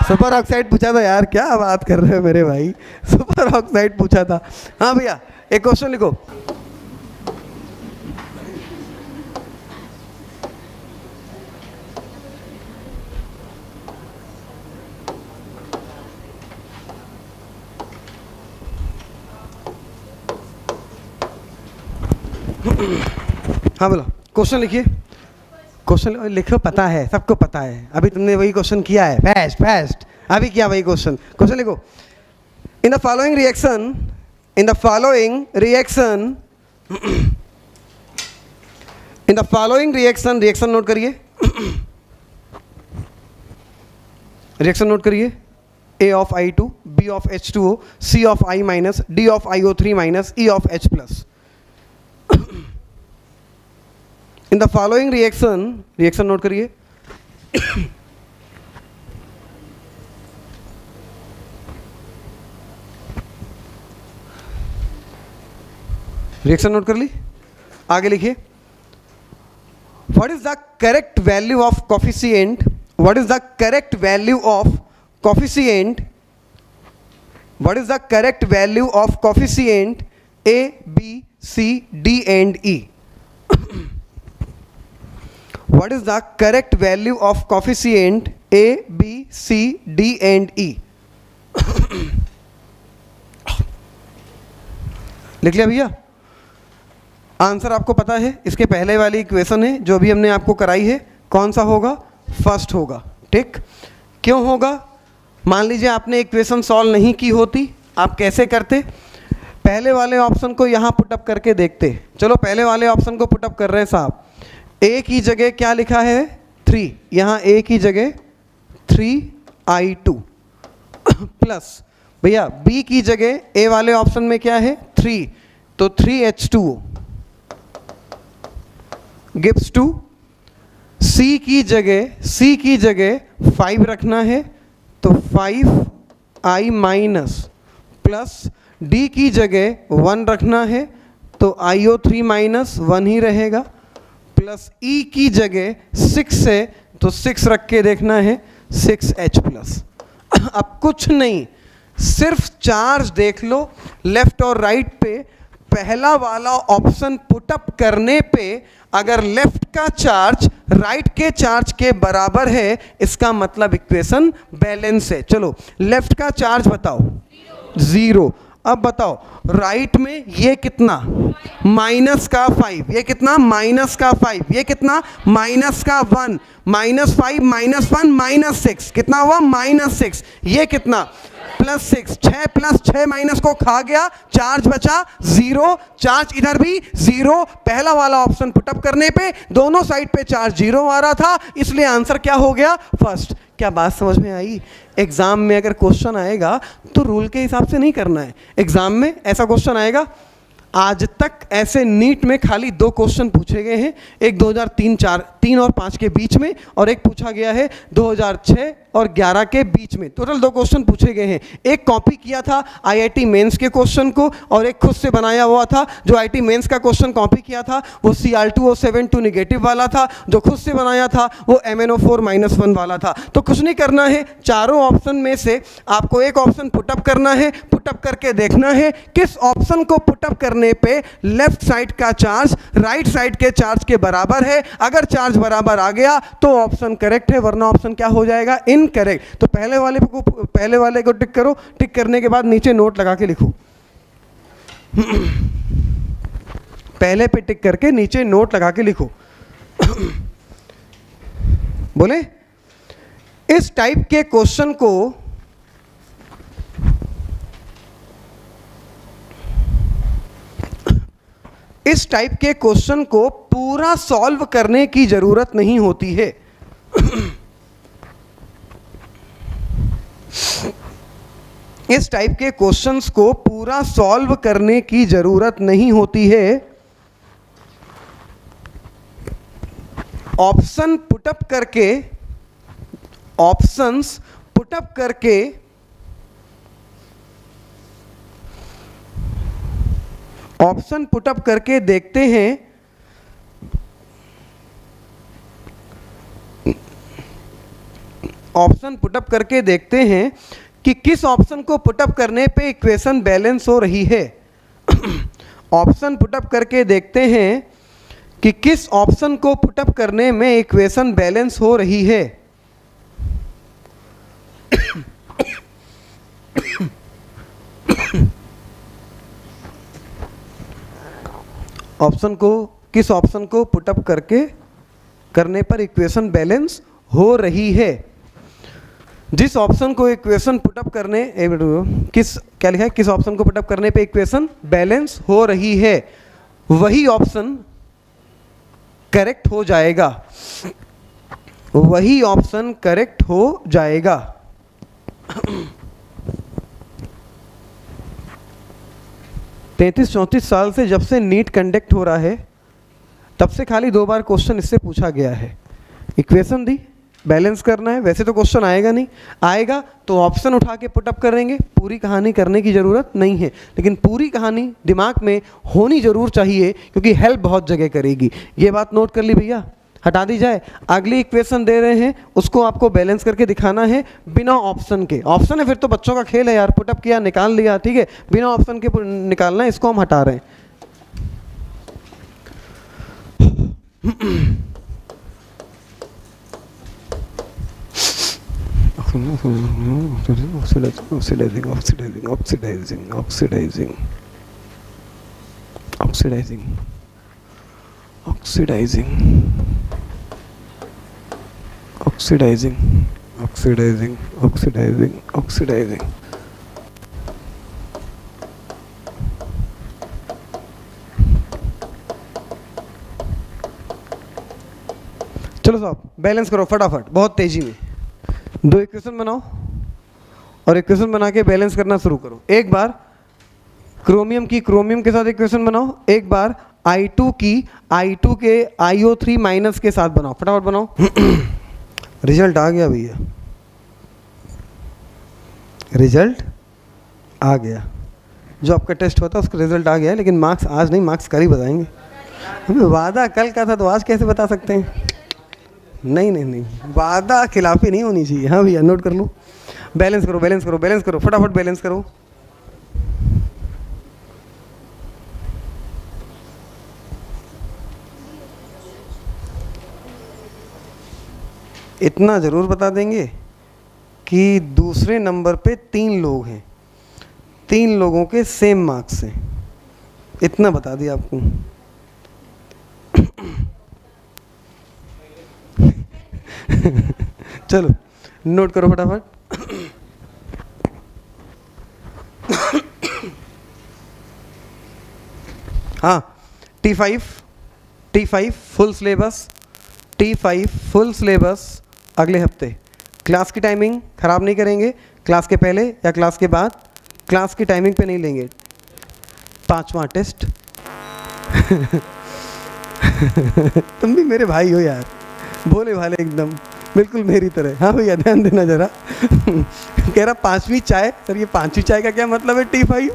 सुपर ऑक्साइड पूछा था यार। क्या बात कर रहे हो मेरे भाई, सुपर ऑक्साइड पूछा था। हाँ भैया एक क्वेश्चन लिखो। हाँ बोलो, क्वेश्चन लिखिए। क्वेश्चन लिखो, पता है, सबको पता है, अभी तुमने वही क्वेश्चन किया है, फास्ट फास्ट अभी किया वही क्वेश्चन। क्वेश्चन लिखो। In the following reaction, in the following reaction, in the following reaction, reaction note करिए, रिएक्शन नोट करिए। A of I2, B of H2O, C of I minus, D of IO3 minus, E of H plus. In the following reaction, reaction note करिए। Reaction note कर ली, आगे लिखिए। What is the correct value of coefficient? What is the correct value of coefficient? What is the correct value of coefficient A, B, C, D and E? What is the correct value of coefficient A, B, C, D and E? लिख लिया भैया? Answer आपको पता है, इसके पहले वाली equation है जो भी हमने आपको कराई है, कौन सा होगा? फर्स्ट होगा। ठीक, क्यों होगा? मान लीजिए आपने इक्वेशन सॉल्व नहीं की होती, आप कैसे करते? पहले वाले ऑप्शन को यहाँ पुटअप करके देखते। चलो पहले वाले ऑप्शन को पुटअप कर रहे हैं साहब। ए की जगह क्या लिखा है? 3, यहाँ ए की जगह 3I2 प्लस भैया बी की जगह ए वाले ऑप्शन में क्या है? 3, तो 3H2O गिव्स टू, सी की जगह 5 रखना है तो 5I माइनस प्लस डी की जगह 1 रखना है तो IO3 माइनस 1 ही रहेगा, प्लस ई की जगह 6 है तो 6 रख के देखना है 6H प्लस। अब कुछ नहीं, सिर्फ चार्ज देख लो लेफ्ट और राइट पे। पहला वाला ऑप्शन पुटअप करने पे अगर लेफ्ट का चार्ज राइट के चार्ज के बराबर है, इसका मतलब इक्वेशन बैलेंस है। चलो लेफ्ट का चार्ज बताओ, 0। अब बताओ राइट में ये कितना? माइनस का 5, ये कितना? माइनस का 5, ये कितना? माइनस का 1, -5 -1 -6, कितना हुआ? -6, ये कितना? +6, 6 + 6 माइनस को खा गया, चार्ज बचा 0, चार्ज इधर भी 0। पहला वाला ऑप्शन पुटअप करने पे दोनों साइड पे चार्ज 0 आ रहा था, इसलिए आंसर क्या हो गया? फर्स्ट। क्या बात समझ में आई? एग्जाम में अगर क्वेश्चन आएगा तो रूल के हिसाब से नहीं करना है। एग्जाम में ऐसा क्वेश्चन आएगा, आज तक ऐसे नीट में खाली 2 क्वेश्चन पूछे गए हैं, एक 2003 और 5 के बीच में, और एक पूछा गया है 2006 और 11 के बीच में। टोटल 2 क्वेश्चन पूछे गए हैं। एक कॉपी किया था आईआईटी मेंस के क्वेश्चन को, और एक खुद से बनाया हुआ था। जो आईआईटी मेंस का क्वेश्चन कॉपी किया था वो Cr2O72 नेगेटिव वाला था, जो खुद से बनाया था वो MnO4 -1 वाला था। तो कुछ नहीं करना है, चारों ऑप्शन में से आपको एक ऑप्शन पुटअप करना है। पुटअप करके देखना है किस ऑप्शन को पुटअप करने पे लेफ्ट साइड का चार्ज राइट साइड के चार्ज के बराबर है। अगर चार्ज बराबर आ गया तो ऑप्शन करेक्ट है, वरना ऑप्शन क्या हो जाएगा? इनकरेक्ट। तो पहले वाले को टिक करो, टिक करने के बाद नीचे नोट लगा के लिखो। पहले पे टिक करके नीचे नोट लगा के लिखो। बोले इस टाइप के क्वेश्चन को पूरा सॉल्व करने की जरूरत नहीं होती है। इस टाइप के क्वेश्चंस को पूरा सॉल्व करने की जरूरत नहीं होती है। ऑप्शंस पुटअप करके देखते हैं कि किस ऑप्शन को पुटअप करने पे इक्वेशन बैलेंस हो रही है। ऑप्शन पुटअप करके देखते हैं कि किस ऑप्शन को पुटअप करने में इक्वेशन बैलेंस हो रही है। ऑप्शन को, किस ऑप्शन को पुटअप करने पर इक्वेशन बैलेंस हो रही है। जिस ऑप्शन को इक्वेशन पुटअप करने, किस, क्या लिखा है, किस ऑप्शन को पुटअप करने पे इक्वेशन बैलेंस हो रही है, वही ऑप्शन करेक्ट हो जाएगा, वही ऑप्शन करेक्ट हो जाएगा। 33-34 साल से जब से नीट कंडक्ट हो रहा है तब से खाली 2 बार क्वेश्चन इससे पूछा गया है। इक्वेशन दी, बैलेंस करना है, वैसे तो क्वेश्चन आएगा नहीं, आएगा तो ऑप्शन उठा के पुटअप करेंगे, पूरी कहानी करने की ज़रूरत नहीं है, लेकिन पूरी कहानी दिमाग में होनी ज़रूर चाहिए क्योंकि हेल्प बहुत जगह करेगी। ये बात नोट कर ली भैया, हटा दी जाए। अगली इक्वेशन दे रहे हैं, उसको आपको बैलेंस करके दिखाना है बिना ऑप्शन के। ऑप्शन है फिर तो बच्चों का खेल है यार, पुटअप किया निकाल लिया, ठीक है, बिना ऑप्शन के निकालना है, इसको हम हटा रहे हैं। Oxidizing. चलो साहब बैलेंस करो फटाफट, बहुत तेजी में। 2 इक्वेशन बनाओ और इक्वेशन बना के बैलेंस करना शुरू करो। एक बार क्रोमियम की क्रोमियम के साथ इक्वेशन बनाओ, एक बार I2 की I2 के IO3 माइनस के साथ बनाओ, फटाफट बनाओ। रिजल्ट आ गया भैया, रिजल्ट आ गया, जो आपका टेस्ट होता है उसका रिजल्ट आ गया है, लेकिन मार्क्स आज नहीं, मार्क्स कल ही बताएंगे। हमें वादा कल का था तो आज कैसे बता सकते हैं? नहीं, वादा खिलाफी नहीं होनी चाहिए। हाँ भैया नोट कर लो, बैलेंस करो बैलेंस करो बैलेंस करो, फटाफट बैलेंस करो। इतना ज़रूर बता देंगे कि दूसरे नंबर पे 3 लोग हैं, 3 लोगों के सेम मार्क्स हैं, इतना बता दिया आपको। चलो नोट करो फटाफट। हाँ, T5 full syllabus, T5 full syllabus अगले हफ्ते। क्लास की टाइमिंग ख़राब नहीं करेंगे, क्लास के पहले या क्लास के बाद, क्लास की टाइमिंग पे नहीं लेंगे। 5वां टेस्ट। तुम भी मेरे भाई हो यार, भोले भाले एकदम, बिल्कुल मेरी तरह। हाँ भैया ध्यान देना ज़रा। कह रहा 5वीं चाय, सर ये 5वीं चाय का क्या मतलब है? T5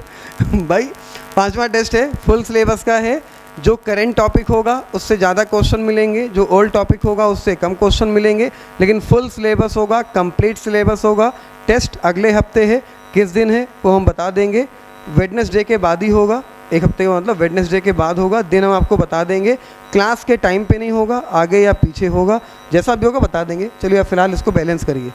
भाई 5वां टेस्ट है, फुल सिलेबस का है। जो करेंट टॉपिक होगा उससे ज़्यादा क्वेश्चन मिलेंगे, जो ओल्ड टॉपिक होगा उससे कम क्वेश्चन मिलेंगे, लेकिन फुल सिलेबस होगा, कंप्लीट सिलेबस होगा। टेस्ट अगले हफ्ते है, किस दिन है वो हम बता देंगे। वेडनेसडे के बाद ही होगा, एक हफ्ते का मतलब वेडनेसडे के बाद होगा, दिन हम आपको बता देंगे। क्लास के टाइम पे नहीं होगा, आगे या पीछे होगा, जैसा भी होगा बता देंगे। चलिए अब फिलहाल इसको बैलेंस करिए।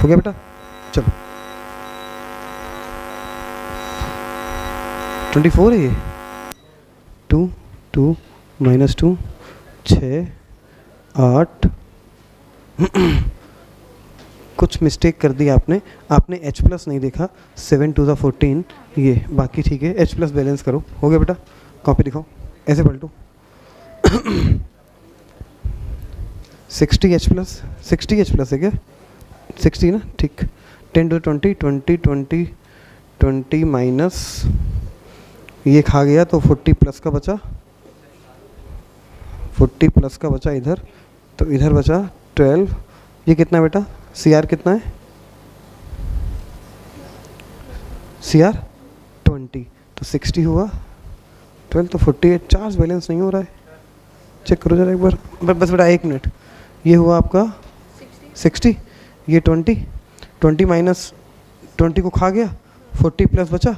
हो गया बेटा, चलो 24 है ये, 2 2 -2 6 8। कुछ मिस्टेक कर दी आपने H+ नहीं देखा, 7 2 14, ये बाकी ठीक है। H+ बैलेंस करो। हो गया बेटा, कॉपी दिखाओ, ऐसे पलटो। 60 H+ है क्या? 60 ना, ठीक। 10 to 20 20 20 20 माइनस ये खा गया तो 40 प्लस का बचा, 40 प्लस का बचा इधर, तो इधर बचा 12। ये कितना बेटा? CR कितना है? CR 20, तो 60 हुआ, 12 तो 48। चार्ज बैलेंस नहीं हो रहा है, चेक करो जरा एक बार, बस बेटा 1 मिनट। ये हुआ आपका 60, ये 20 माइनस 20 को खा गया, 40 प्लस बचा,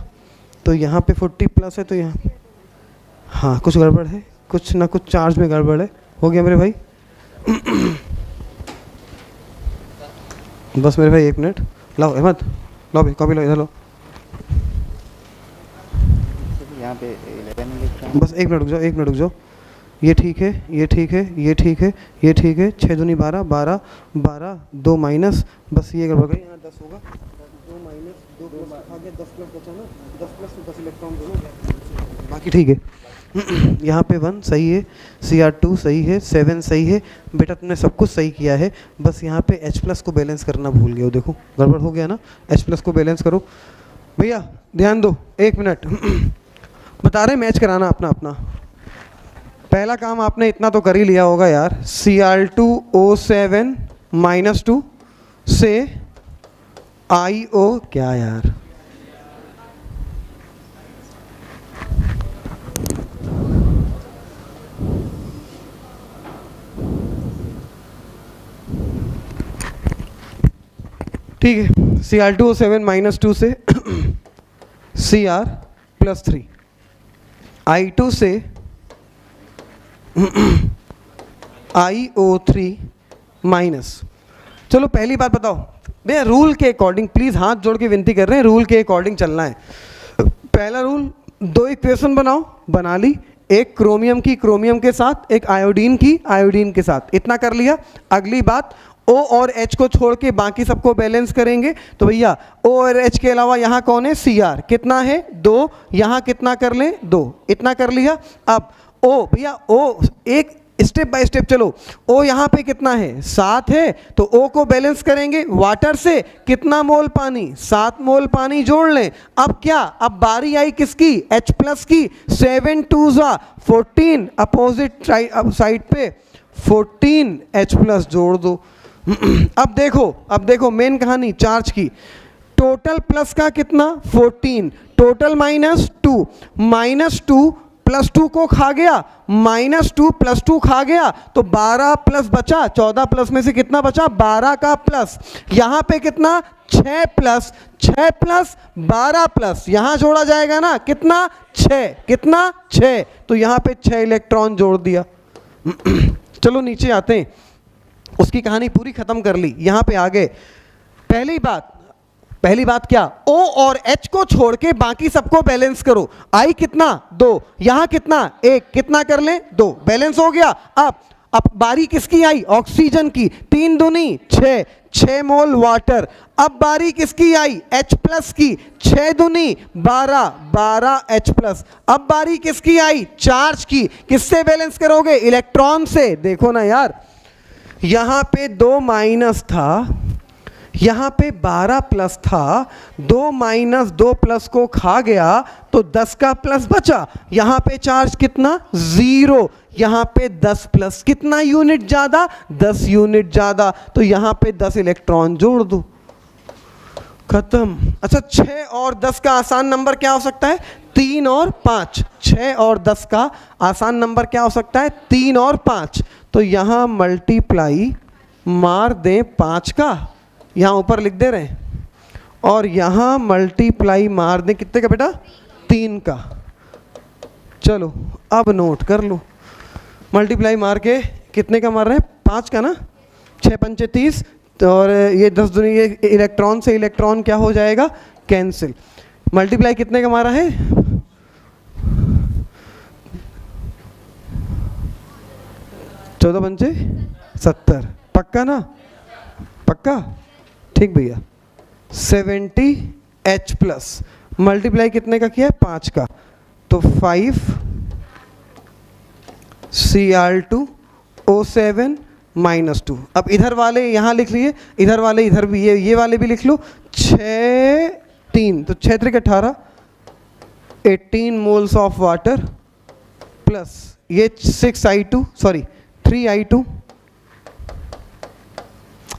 तो यहाँ पे 40 प्लस है, तो यहाँ हाँ कुछ गड़बड़ है, कुछ ना कुछ चार्ज में गड़बड़ है। हो गया मेरे भाई? बस मेरे भाई 1 मिनट, लाओ अहमद, लाओ भाई कॉपी लो, इधर लो। यहाँ पे 11 इलेक्ट्रॉन। बस 1 मिनट रुक जाओ, 1 मिनट रुक जाओ। ये ठीक है, ये ठीक है, ये ठीक है, ये ठीक है। 6 दूनी 12, 12 12, 2 माइनस, बस ये गड़बड़ गई, यहाँ 10 होगा, 2 माइनस 2 प्लस आ गया, 10 प्लस बचा ना, 10 प्लस तो 10 इलेक्ट्रॉन दोनों, बाकी ठीक है। यहाँ पे 1 सही है, Cr2 सही है, 7 सही है। बेटा तुमने सब कुछ सही किया है, बस यहाँ पे H प्लस को बैलेंस करना भूल गए हो। देखो गड़बड़ हो गया ना, H प्लस को बैलेंस करो भैया, ध्यान दो 1 मिनट। बता रहे मैच कराना अपना अपना। पहला काम आपने इतना तो कर ही लिया होगा यार, Cr2O7 -2 से IO क्या यार, ठीक है। Cr2O7 -2 से Cr+3, I2 से IO3 माइनस। चलो पहली बात बताओ भैया, रूल के अकॉर्डिंग, प्लीज़ हाथ जोड़ के विनती कर रहे हैं, रूल के अकॉर्डिंग चलना है। पहला रूल, 2 इक्वेशन बनाओ, बना ली, एक क्रोमियम की क्रोमियम के साथ, एक आयोडीन की आयोडीन के साथ, इतना कर लिया। अगली बात, O और H को छोड़ के बाकी सबको बैलेंस करेंगे। तो भैया O और H के अलावा यहाँ कौन है? Cr, कितना है? 2, यहाँ कितना कर लें? 2, इतना कर लिया। अब O भैया, O एक स्टेप बाय स्टेप चलो। O यहाँ पे कितना है? 7 है, तो O को बैलेंस करेंगे वाटर से। कितना मोल पानी? 7 मोल पानी जोड़ लें। अब क्या, अब बारी आई किसकी? H प्लस की। 7 2 14, अपोजिट साइड पे 14 H प्लस जोड़ दो। अब देखो मेन कहानी चार्ज की। टोटल प्लस का कितना? 14, टोटल -2, -2 प्लस 2 को खा गया, -2 प्लस 2 खा गया, तो 12 प्लस बचा, 14 प्लस में से कितना बचा? 12 का प्लस। यहाँ पे कितना? 6 प्लस 12 प्लस, यहाँ जोड़ा जाएगा ना, कितना? 6, कितना? 6, तो यहाँ पे 6 इलेक्ट्रॉन जोड़ दिया। चलो नीचे आते हैं, उसकी कहानी पूरी खत्म कर ली, यहाँ पे आ गए। पहली बात क्या? O और H को छोड़ के बाकी सबको बैलेंस करो। I कितना? 2, यहाँ कितना? 1, कितना कर लें? 2, बैलेंस हो गया। अब बारी किसकी आई? ऑक्सीजन की। 3 दूनी 6, 6 मोल वाटर। अब बारी किसकी आई? H प्लस की। 6 दूनी 12, 12 H प्लस। अब बारी किसकी आई? चार्ज की। किससे बैलेंस करोगे? इलेक्ट्रॉन से। देखो ना यार, यहाँ पे 2 माइनस था, यहाँ पे 12 प्लस था, 2 माइनस 2 प्लस को खा गया तो 10 का प्लस बचा। यहाँ पे चार्ज कितना? 0, यहाँ पे 10 प्लस, कितना यूनिट ज़्यादा? 10 यूनिट ज़्यादा, तो यहाँ पे 10 इलेक्ट्रॉन जोड़ दो, खत्म। अच्छा, 6 और 10 का आसान नंबर क्या हो सकता है? 3 और 5। 6 और 10 का आसान नंबर क्या हो सकता है? 3 और 5। तो यहाँ मल्टीप्लाई मार दें 5 का, यहाँ ऊपर लिख दे रहे हैं, और यहाँ मल्टीप्लाई मार दें कितने का बेटा? 3 का। चलो अब नोट कर लो, मल्टीप्लाई मार के कितने का मार रहे हैं? 5 का ना। 6 पंचे 30, और ये 10 दूनी, ये इलेक्ट्रॉन से इलेक्ट्रॉन क्या हो जाएगा? कैंसिल। मल्टीप्लाई कितने का मारा है? 14 पंचे 70, पक्का ना? पक्का, ठीक भैया। 70 H प्लस, मल्टीप्लाई कितने का किया है? 5 का, तो 5 Cr2O7 -2। अब इधर वाले यहाँ लिख लिए, इधर वाले इधर भी, ये वाले भी लिख लो। 6 3, तो 6 3 18, 18 मोल्स ऑफ वाटर, प्लस ये 3 I2,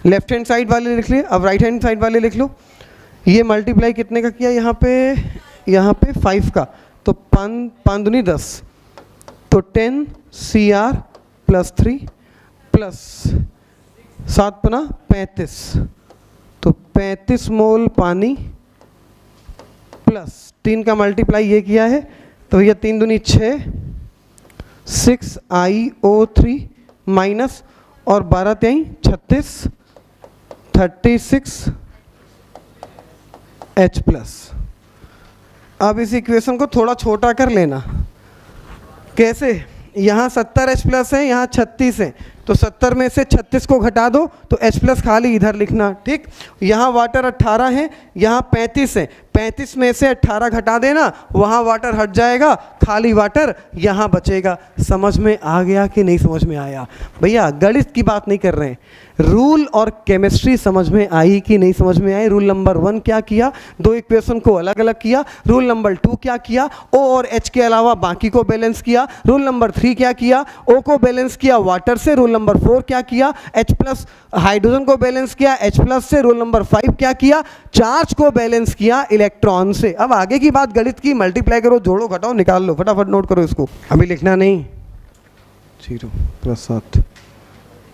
लेफ्ट हैंड साइड वाले लिख लिए। अब राइट हैंड साइड वाले लिख लो। ये मल्टीप्लाई कितने का किया? यहाँ पे 5 का, तो 5 दूनी 10, तो 10 Cr प्लस 3 प्लस 7 पना 35, तो 35 मोल पानी प्लस 3 का मल्टीप्लाई ये किया है, तो भैया 3 दूनी 6, 6IO3 माइनस और 12 3 36, 36 H प्लस। अब इस इक्वेशन को थोड़ा छोटा कर लेना। कैसे? यहाँ 70 H प्लस है, यहाँ 36 है, तो 70 में से 36 को घटा दो तो H प्लस खाली इधर लिखना, ठीक। यहाँ वाटर 18 है, यहाँ 35 है, 35 में से 18 घटा देना, वहाँ वाटर हट जाएगा, खाली वाटर यहाँ बचेगा। समझ में आ गया कि नहीं समझ में आया? भैया गणित की बात नहीं कर रहे हैं, रूल और केमिस्ट्री समझ में आई कि नहीं समझ में आई? रूल नंबर 1 क्या किया? दो इक्वेशन को अलग अलग किया। रूल नंबर 2 क्या किया? O और H के अलावा बाकी को बैलेंस किया। रूल नंबर 3 क्या किया? O को बैलेंस किया वाटर से। रूल नंबर 4 क्या किया? H प्लस हाइड्रोजन को बैलेंस किया H प्लस से। रूल नंबर 5 क्या किया? चार्ज को बैलेंस किया इलेक्ट्रॉन से। अब आगे की बात गणित की, मल्टीप्लाई करो, जोड़ो, घटाओ, निकाल लो, फटाफट नोट करो इसको, अभी लिखना नहीं। 0 प्लस 7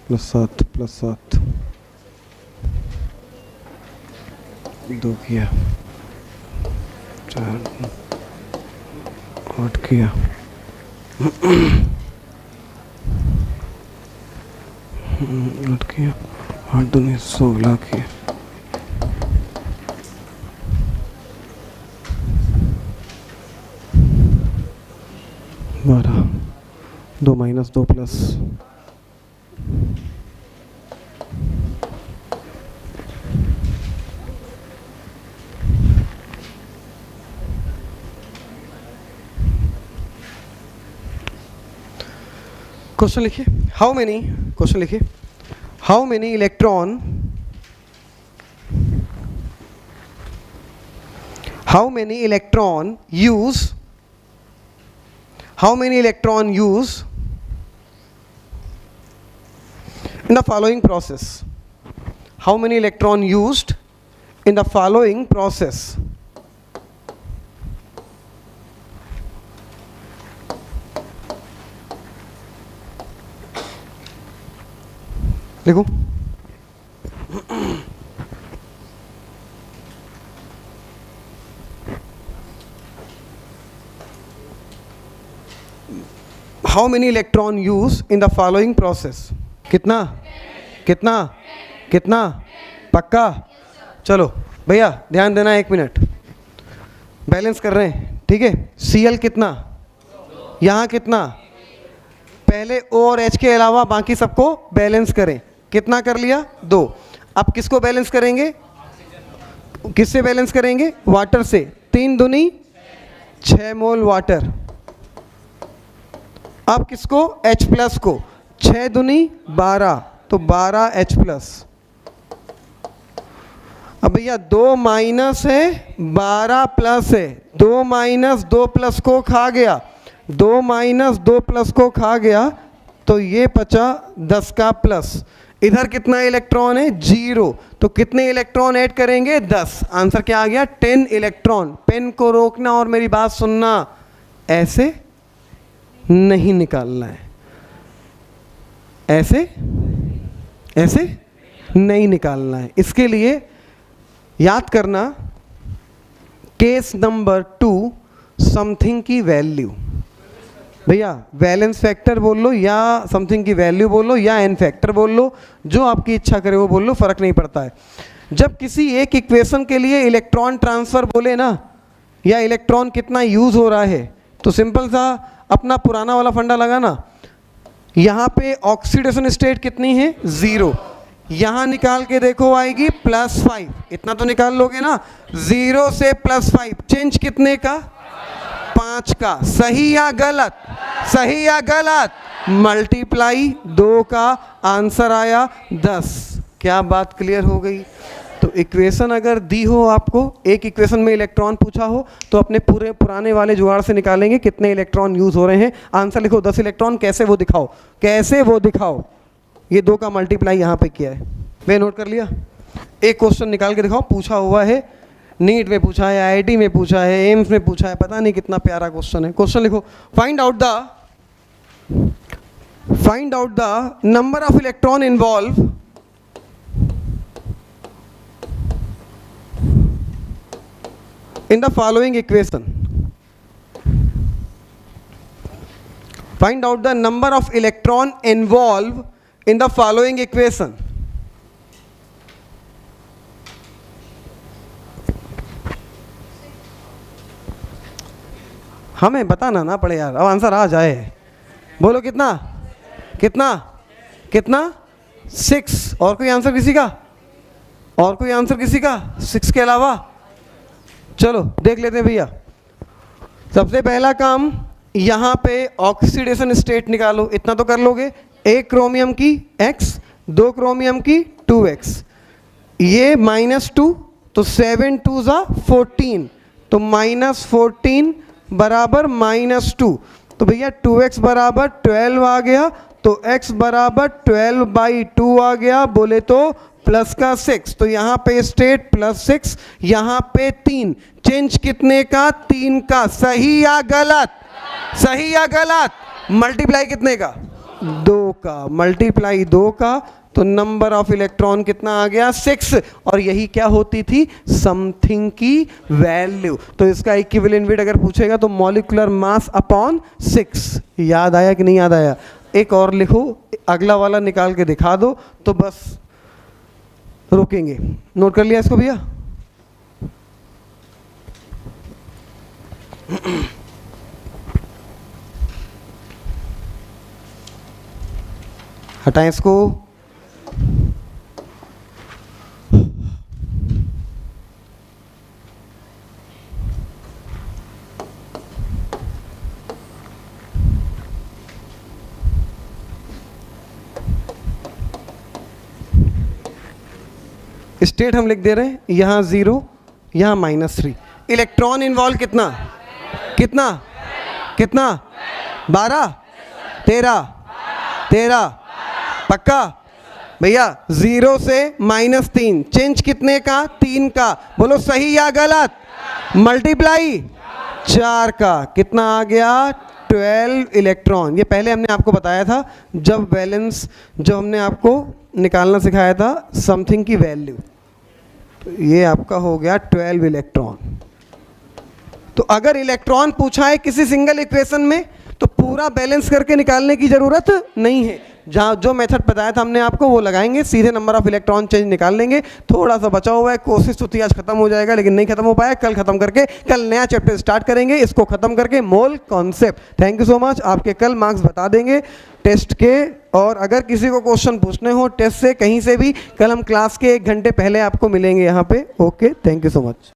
प्लस 7 प्लस 7 2 किया, 4 8 किया, 8 किया, 8 दूनी 16 किया, 12 2 माइनस 2 प्लस, क्वेश्चन लिखिए। हाउ मेनी, क्वेश्चन लिखिए, how many electron, how many electron use, how many electron use in the following process? How many electron used in the following process? देखो how many electron use in the following process? कितना कितना कितना? पक्का? चलो भैया ध्यान देना, 1 minute, balance कर रहे हैं, ठीक है। Cl कितना, यहाँ कितना, पहले O और H के अलावा बाकी सबको बैलेंस करें। कितना कर लिया? 2। अब किसको बैलेंस करेंगे? किससे बैलेंस करेंगे? वाटर से। 3 दूनी 6 मोल वाटर। अब किसको? H प्लस को। 6 दूनी 12, तो 12 H प्लस। अब भैया 2 माइनस है, 12 प्लस है, 2 माइनस 2 प्लस को खा गया, 2 माइनस 2 प्लस को खा गया, तो ये बचा 10 का प्लस। इधर कितना इलेक्ट्रॉन है? 0, तो कितने इलेक्ट्रॉन ऐड करेंगे? 10। आंसर क्या आ गया? 10 इलेक्ट्रॉन। पेन को रोकना और मेरी बात सुनना, ऐसे नहीं निकालना है, ऐसे ऐसे नहीं निकालना है। इसके लिए याद करना, केस नंबर 2, समथिंग की वैल्यू। भैया वैलेंस फैक्टर बोल लो या समथिंग की वैल्यू बोल लो या एन फैक्टर बोल लो, जो आपकी इच्छा करे वो बोल लो, फर्क नहीं पड़ता है। जब किसी एक इक्वेशन के लिए इलेक्ट्रॉन ट्रांसफर बोले ना, या इलेक्ट्रॉन कितना यूज हो रहा है, तो सिंपल सा अपना पुराना वाला फंडा लगाना। यहाँ पे ऑक्सीडेशन स्टेट कितनी है? 0। यहाँ निकाल के देखो आएगी +5, इतना तो निकाल लोगे ना। 0 से +5 चेंज कितने का? 5 का। सही या गलत? सही या गलत? मल्टीप्लाई 2 का, आंसर आया 10। क्या बात क्लियर हो गई? तो इक्वेशन अगर दी हो आपको, एक इक्वेशन में इलेक्ट्रॉन पूछा हो, तो अपने पूरे पुराने वाले जुगाड़ से निकालेंगे कितने इलेक्ट्रॉन यूज हो रहे हैं। आंसर लिखो 10 इलेक्ट्रॉन। कैसे वो दिखाओ, कैसे वो दिखाओ। ये 2 का मल्टीप्लाई यहाँ पे किया है, वे नोट कर लिया। एक क्वेश्चन निकाल के दिखाओ, पूछा हुआ है, नीट में पूछा है, IIT में पूछा है, एम्स में पूछा है, पता नहीं कितना प्यारा क्वेश्चन है। क्वेश्चन लिखो, find out the Find out the number of electron involved in the following equation. Find out the number of electron involved in the following equation. हमें बताना ना पड़े यार, अब आंसर आ जाए। बोलो कितना कितना कितना 6। और कोई आंसर किसी का? और कोई आंसर किसी का 6 के अलावा? चलो देख लेते हैं भैया। सबसे पहला काम, यहाँ पे ऑक्सीडेशन स्टेट निकालो। इतना तो कर लोगे। 1 क्रोमियम की x, 2 क्रोमियम की 2x, ये -2 तो 7 2 ज़ा 14, तो -14 बराबर -2। तो भैया 2x बराबर 12 आ गया, तो x बराबर 12/2 आ गया। बोले तो प्लस का 6, तो यहाँ पे स्टेट +6, यहाँ पे 3। चेंज कितने का? 3 का। सही या गलत? सही या गलत? मल्टीप्लाई कितने का? 2 का। मल्टीप्लाई 2 का, तो नंबर ऑफ इलेक्ट्रॉन कितना आ गया? 6। और यही क्या होती थी? समथिंग की वैल्यू। तो इसका इक्विवेलेंट वेट अगर पूछेगा तो मॉलिक्यूलर मास अपॉन 6। याद आया कि नहीं याद आया? एक और लिखो, अगला वाला निकाल के दिखा दो तो बस रोकेंगे। नोट कर लिया इसको भैया? हटाएं इसको। स्टेट हम लिख दे रहे हैं, यहाँ 0, यहाँ -3। इलेक्ट्रॉन इन्वॉल्व कितना कितना कितना? 12 13 पक्का भैया? 0 से -3, चेंज कितने का? 3 का। बोलो सही या गलत? मल्टीप्लाई 4 का, कितना आ गया? 12 इलेक्ट्रॉन। ये पहले हमने आपको बताया था जब बैलेंस, जो हमने आपको निकालना सिखाया था समथिंग की वैल्यू। तो ये आपका हो गया 12 इलेक्ट्रॉन। तो अगर इलेक्ट्रॉन पूछा है किसी सिंगल इक्वेशन में तो पूरा बैलेंस करके निकालने की ज़रूरत नहीं है। जहाँ जो मेथड बताया था हमने आपको वो लगाएंगे, सीधे नंबर ऑफ इलेक्ट्रॉन चेंज निकाल लेंगे। थोड़ा सा बचा हुआ है, कोशिश तो थी आज खत्म हो जाएगा लेकिन नहीं खत्म हो पाया। कल खत्म करके कल नया चैप्टर स्टार्ट करेंगे, इसको खत्म करके mole concept. Thank you so much. आपके कल मार्क्स बता देंगे टेस्ट के, और अगर किसी को क्वेश्चन पूछने हो टेस्ट से कहीं से भी, कल हम क्लास के 1 घंटे पहले आपको मिलेंगे यहाँ पे। Okay, thank you so much.